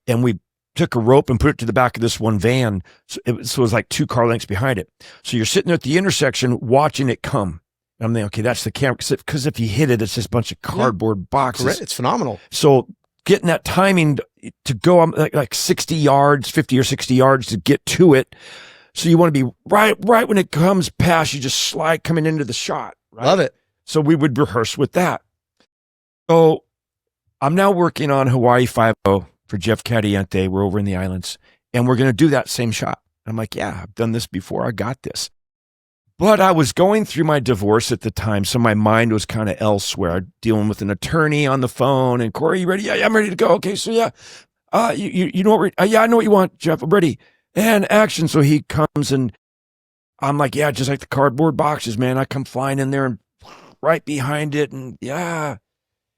we took a rope and put it to the back of this one van. So it was like 2 car lengths behind it. So you're sitting there at the intersection watching it come. And I'm thinking, okay, that's the camera. Because if you hit it, it's just a bunch of cardboard boxes. Correct. It's phenomenal. So getting that timing to go like 60 yards, 50 or 60 yards to get to it. So you want to be right when it comes past, you just slide coming into the shot. Right? Love it. So we would rehearse with that. So I'm now working on Hawaii 5-0 for Jeff Cadiente. We're over in the islands and we're going to do that same shot. I'm like, yeah, I've done this before. I got this. But I was going through my divorce at the time, so my mind was kind of elsewhere, dealing with an attorney on the phone. And Corey, you ready? Yeah, I'm ready to go. Okay, so yeah, you know what? Yeah, I know what you want, Jeff. I'm ready. And action. So he comes and I'm like, yeah, just like the cardboard boxes, man. I come flying in there and right behind it, and yeah.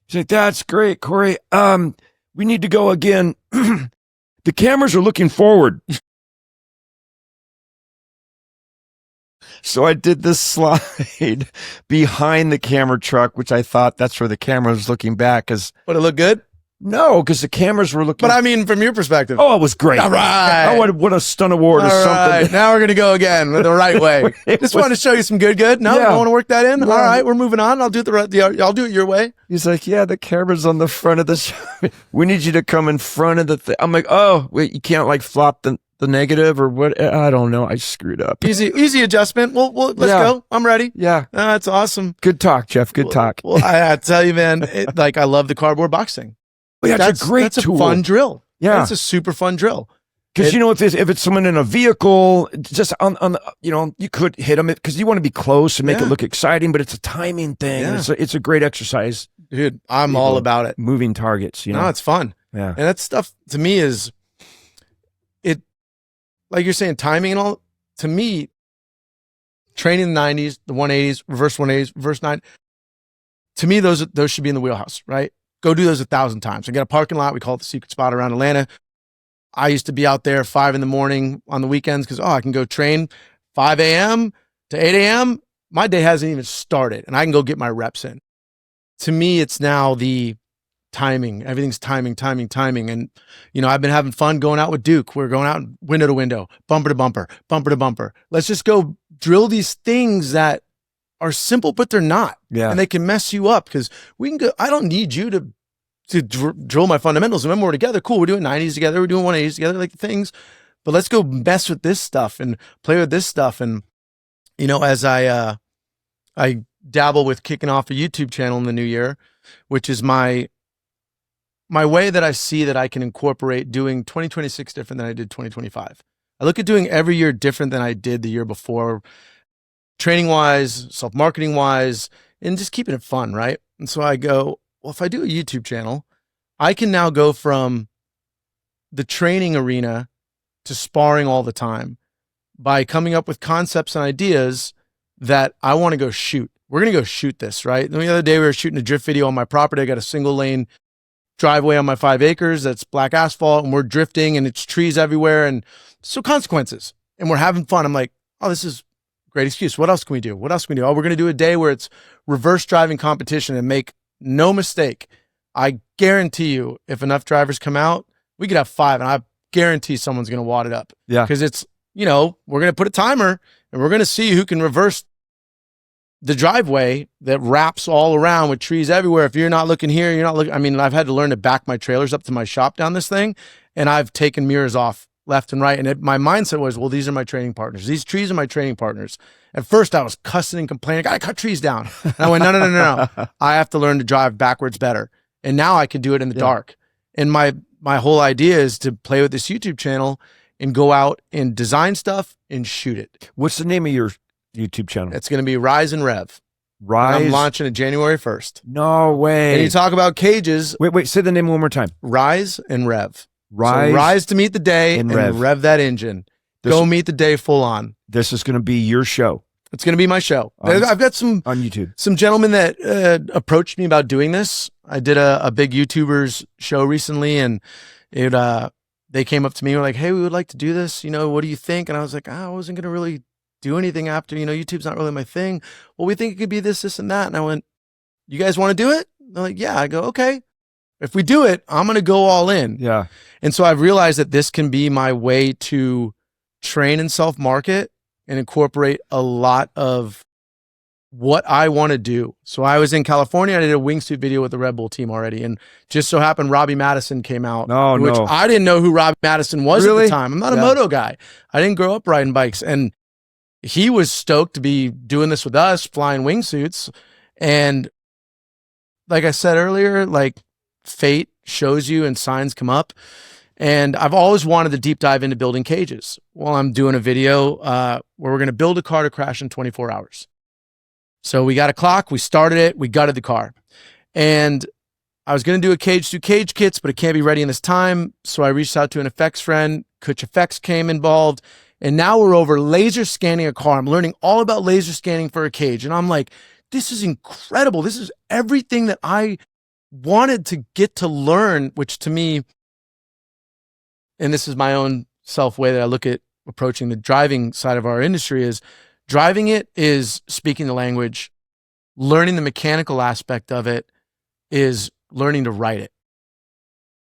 He's like, that's great, Corey. We need to go again. The cameras are looking forward. So I did this slide behind the camera truck, which I thought that's where the camera was looking back. Would it look good? No, because the cameras were looking. But I mean, from your perspective. Oh, it was great. All right. I would a stunt award or something. Right. Now we're going to go again the right way. Just want to show you some good. No, I want to work that in. Yeah. All right, we're moving on. I'll do I'll do it your way. He's like, yeah, the camera's on the front of the shot. We need you to come in front of the thing. I'm like, oh, wait, you can't like flop the negative or what? I don't know. I screwed up. Easy adjustment. Let's go. I'm ready. Yeah. That's awesome. Good talk, Jeff. Good talk. Well, I tell you, man, I love the cardboard box thing. Yeah, that's a great tool. That's a fun drill. Yeah. That's a super fun drill. Because, if it's someone in a vehicle, just on you could hit them because you want to be close and make it look exciting, but it's a timing thing. Yeah. It's a great exercise. Dude, I'm all about it. Moving targets, No, it's fun. Yeah. And that stuff to me is, like you're saying, timing and all, to me, training the 90s, the 180s, reverse 180s, reverse 9, to me, those should be in the wheelhouse, right? Go do those 1,000 times. I got a parking lot. We call it the secret spot around Atlanta. I used to be out there 5 a.m. on the weekends because, I can go train 5 a.m. to 8 a.m. My day hasn't even started and I can go get my reps in. To me, it's now the timing. Everything's timing. And, I've been having fun going out with Duke. We're going out window to window, bumper to bumper, bumper to bumper. Let's just go drill these things that are simple, but they're not. Yeah. And they can mess you up because we can go, I don't need you to drill my fundamentals. Remember, we're together. Cool. We're doing 90s together. We're doing 180s together, like things, but let's go mess with this stuff and play with this stuff. And, as I dabble with kicking off a YouTube channel in the new year, which is my way that I see that I can incorporate doing 2026 different than I did 2025. I look at doing every year different than I did the year before, training wise, self-marketing wise, and just keeping it fun, right? And so I go, well, if I do a YouTube channel, I can now go from the training arena to sparring all the time by coming up with concepts and ideas that I want to go shoot. We're going to go shoot this, right? The other day we were shooting a drift video on my property. I got a single lane driveway on my 5 acres that's black asphalt and we're drifting and it's trees everywhere. And so consequences and we're having fun. I'm like, oh, this is great excuse. What else can we do? Oh, we're going to do a day where it's reverse driving competition and make no mistake. I guarantee you, if enough drivers come out, we could have 5, and I guarantee someone's going to wad it up. Yeah. Because it's, we're going to put a timer, and we're going to see who can reverse the driveway that wraps all around with trees everywhere. If you're not looking here, you're not looking. I mean, I've had to learn to back my trailers up to my shop down this thing, and I've taken mirrors off left and right. And my mindset was, well, these are my training partners. These trees are my training partners. At first, I was cussing and complaining. I got to cut trees down. And I went, no. I have to learn to drive backwards better. And now I can do it in the dark. And my whole idea is to play with this YouTube channel and go out and design stuff and shoot it. What's the name of your YouTube channel? It's going to be Rise and Rev. Rise. I'm launching it January 1st. No way. And you talk about cages. Wait, say the name one more time. Rise and Rev. Rise. So rise to meet the day and Rev. rev that engine. Go meet the day full on. This is going to be your show. It's going to be my show. I've got some on YouTube. Some gentlemen that approached me about doing this. I did a big YouTubers show recently, and they came up to me and were like, hey, we would like to do this. What do you think? And I was like, I wasn't going to really do anything after, YouTube's not really my thing. Well, we think it could be this, and that. And I went, you guys want to do it? They're like, yeah. I go, okay. If we do it, I'm going to go all in. Yeah. And so I've realized that this can be my way to train and self-market and incorporate a lot of what I want to do. So I was in California. I did a wingsuit video with the Red Bull team already. And just so happened, Robbie Madison came out. Which I didn't know who Robbie Madison was at the time. I'm not a moto guy. I didn't grow up riding bikes. And he was stoked to be doing this with us, flying wingsuits. And like I said earlier, like fate shows you and signs come up. And I've always wanted to deep dive into building cages. Well, I'm doing a video where we're going to build a car to crash in 24 hours. So we got a clock, we started it, we gutted the car. And I was going to do a cage through cage kits, but it can't be ready in this time. So I reached out to an effects friend. Kutch Effects came involved. And now we're over laser scanning a car. I'm learning all about laser scanning for a cage. And I'm like, this is incredible. This is everything that I wanted to get to learn, which to me, and this is my own self way that I look at approaching the driving side of our industry, is driving it is speaking the language. Learning the mechanical aspect of it is learning to write it.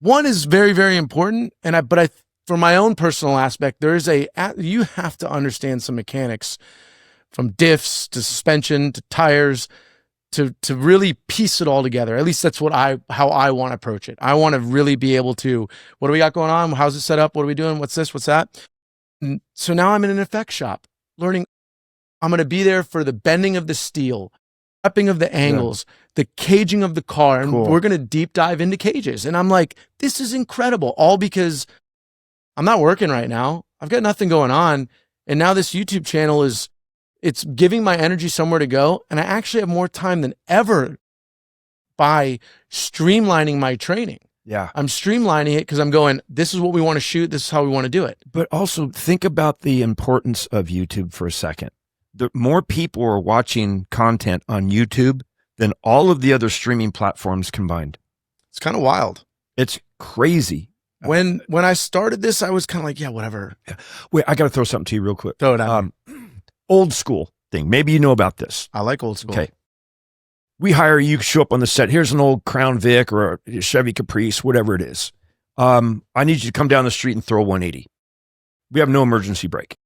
One is very, very important. But for my own personal aspect, you have to understand some mechanics, from diffs to suspension to tires, to really piece it all together. At least that's how I want to approach it. I want to really be able to, what do we got going on? How's it set up? What are we doing? What's this? What's that? And so now I'm in an effects shop learning. I'm going to be there for the bending of the steel, prepping of the angles, the caging of the car. And we're going to deep dive into cages. And I'm like, this is incredible. All because I'm not working right now. I've got nothing going on. And now this YouTube channel it's giving my energy somewhere to go. And I actually have more time than ever by streamlining my training. Yeah. I'm streamlining it because I'm going, this is what we want to shoot. This is how we want to do it. But also think about the importance of YouTube for a second. The more people are watching content on YouTube than all of the other streaming platforms combined. It's kind of wild. It's crazy. When I started this, I was kind of like, yeah, whatever. Yeah. Wait, I got to throw something to you real quick. Throw it out. Old school thing. Maybe you know about this. I like old school. Okay. We hire you, show up on the set. Here's an old Crown Vic or a Chevy Caprice, whatever it is. I need you to come down the street and throw a 180. We have no emergency brake.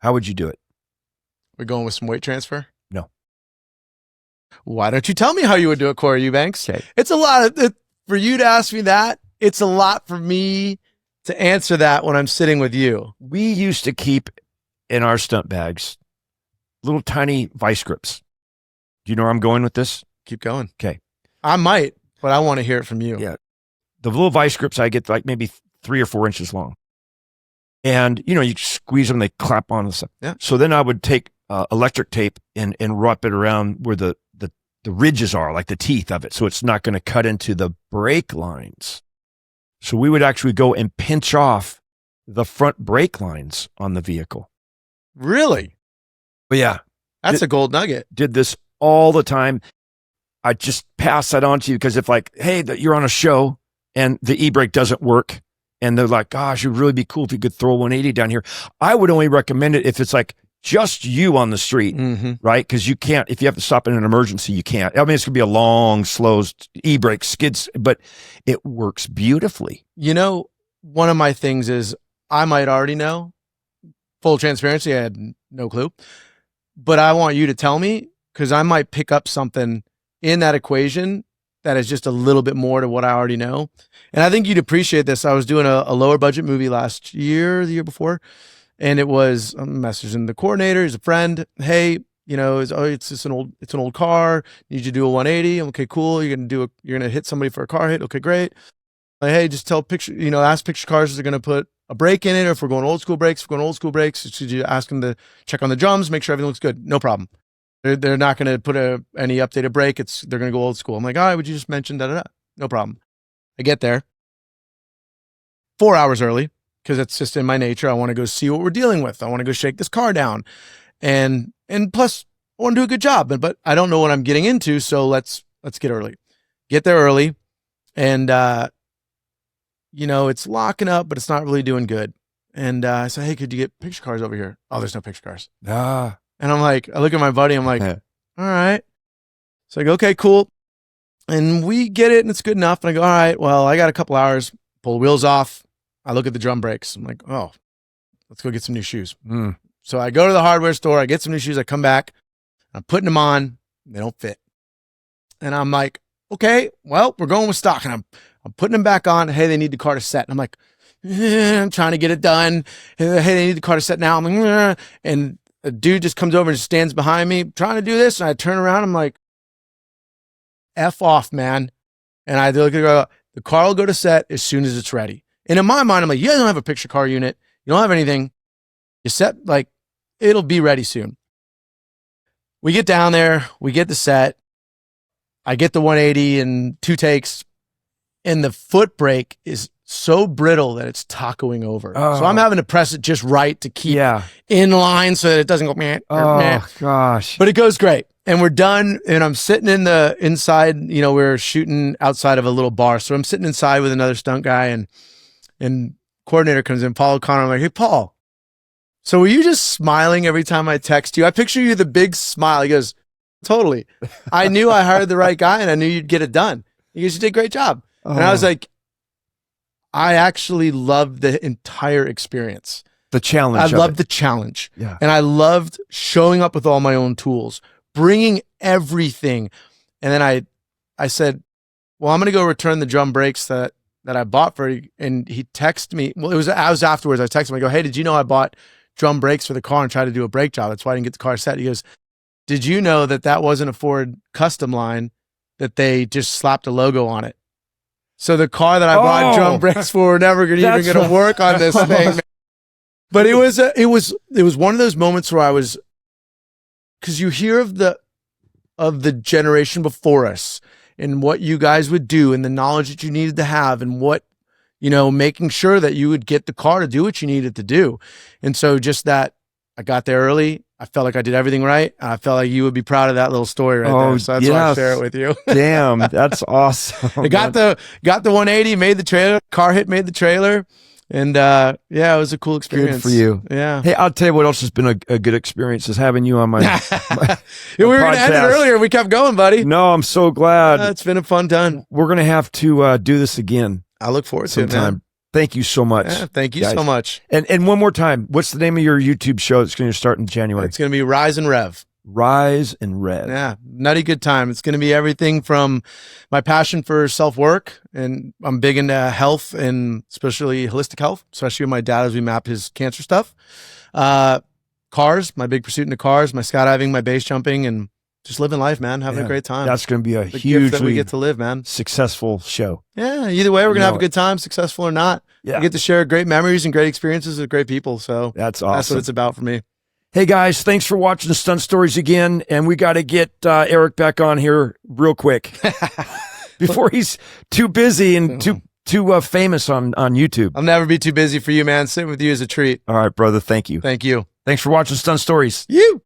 How would you do it? We're going with some weight transfer? No. Why don't you tell me how you would do it, Corey Eubanks? Okay. It's a lot for you to ask me that. It's a lot for me to answer that when I'm sitting with you. We used to keep in our stunt bags little tiny vice grips. Do you know where I'm going with this? Keep going. Okay. I might, but I want to hear it from you. Yeah. The little vice grips I get like maybe 3 or 4 inches long. And, you squeeze them, they clap on the stuff. Yeah. So then I would take electric tape and wrap it around where the ridges are, like the teeth of it. So it's not going to cut into the brake lines. So we would actually go and pinch off the front brake lines on the vehicle. Really? But yeah. That's a gold nugget. Did this all the time. I just pass that on to you because if hey, you're on a show and the e-brake doesn't work and they're like, gosh, it would really be cool if you could throw 180 down here. I would only recommend it if it's like just you on the street, right? Because you can't, if you have to stop in an emergency, you can't. I mean, it's going to be a long, slow e-brake skids, but it works beautifully. You know, one of my things is I might already know. Full transparency, I had no clue. But I want you to tell me, because I might pick up something in that equation that is just a little bit more to what I already know. And I think you'd appreciate this. I was doing a lower budget movie last year, the year before, and it was I'm messaging the coordinator. He's a friend. Hey, you know, it's just an old car. Need you to do a 180. Okay, cool. You're gonna hit somebody for a car hit. Okay, great. Like, hey, just ask picture cars if they're gonna put a brake in it, or if we're going old school brakes. If we're going old school brakes, should you ask them to check on the drums, make sure everything looks good? No problem. They're not going to put any updated brake. They're going to go old school. I'm like, all right, would you just mention da? No problem. I get there 4 hours early because it's just in my nature. I want to go see what we're dealing with. I want to go shake this car down, and plus I want to do a good job. But I don't know what I'm getting into, so let's get early. Get there early, and it's locking up, but it's not really doing good. And I said, hey, could you get picture cars over here? Oh, there's no picture cars. And I'm like, I look at my buddy, I'm like, all right. So I go, okay, cool. And we get it and it's good enough. And I go, all right, well, I got a couple hours, pull the wheels off. I look at the drum brakes. I'm like, oh, let's go get some new shoes. So I go to the hardware store, I get some new shoes, I come back, I'm putting them on, they don't fit. And I'm like, okay, well, we're going with stock. And I'm putting them back on. Hey, they need the car to set. And I'm like, I'm trying to get it done. Hey, they need the car to set now. I'm like, and a dude just comes over and just stands behind me trying to do this. And I turn around. I'm like, F off, man. And I look at the car will go to set as soon as it's ready. And in my mind, I'm like, you guys don't have a picture car unit. You don't have anything. You set, like, it'll be ready soon. We get down there. We get the set. I get the 180 in 2 takes. And the foot brake is so brittle that it's tacoing over. So I'm having to press it just right to keep in line so that it doesn't go meh. Gosh. But it goes great. And we're done. And I'm sitting inside, we're shooting outside of a little bar. So I'm sitting inside with another stunt guy and coordinator comes in, Paul O'Connor. I'm like, hey, Paul, so were you just smiling every time I text you? I picture you the big smile. He goes, totally. I knew I hired the right guy and I knew you'd get it done. He goes, you did a great job. And I was like, I actually loved the entire experience. The challenge. I loved the challenge. Yeah. And I loved showing up with all my own tools, bringing everything. And then I said, well, I'm going to go return the drum brakes that I bought for you. And he texted me. Well, I was afterwards. I texted him. I go, hey, did you know I bought drum brakes for the car and tried to do a brake job? That's why I didn't get the car set. He goes, did you know that wasn't a Ford custom line, that they just slapped a logo on it? So the car that I bought drum brakes for were never even going to work on this thing. But it was one of those moments where I was, because you hear of the generation before us and what you guys would do and the knowledge that you needed to have and what, making sure that you would get the car to do what you needed to do. And so just that, I got there early. I felt like I did everything right. And I felt like you would be proud of that little story right there. So that's why I share it with you. Damn, that's awesome. I got the 180, made the trailer, car hit, made the trailer. And it was a cool experience. Good for you. Yeah. Hey, I'll tell you what else has been a good experience is having you on my we were going to end it earlier. We kept going, buddy. No, I'm so glad. It's been a fun time. We're going to have to do this again. I look forward to it, man. Thank you so much. Yeah, thank you so much. And one more time, what's the name of your YouTube show that's going to start in January? It's going to be Rise and Rev. Rise and Rev. Yeah, nutty good time. It's going to be everything from my passion for self-work, and I'm big into health and especially holistic health, especially with my dad as we map his cancer stuff. Cars, my big pursuit into cars, my skydiving, my base jumping, and just living life, man, having a great time. That's going to be a the hugely gift that we get to live, man. Successful show. Yeah, either way, we're going to have a good time, successful or not. Yeah. We get to share great memories and great experiences with great people. So that's awesome. That's what it's about for me. Hey guys, thanks for watching the Stunt Stories again. And we got to get Eric back on here real quick before he's too busy and too famous on YouTube. I'll never be too busy for you, man. Sitting with you is a treat. All right, brother. Thank you. Thank you. Thanks for watching Stunt Stories. You.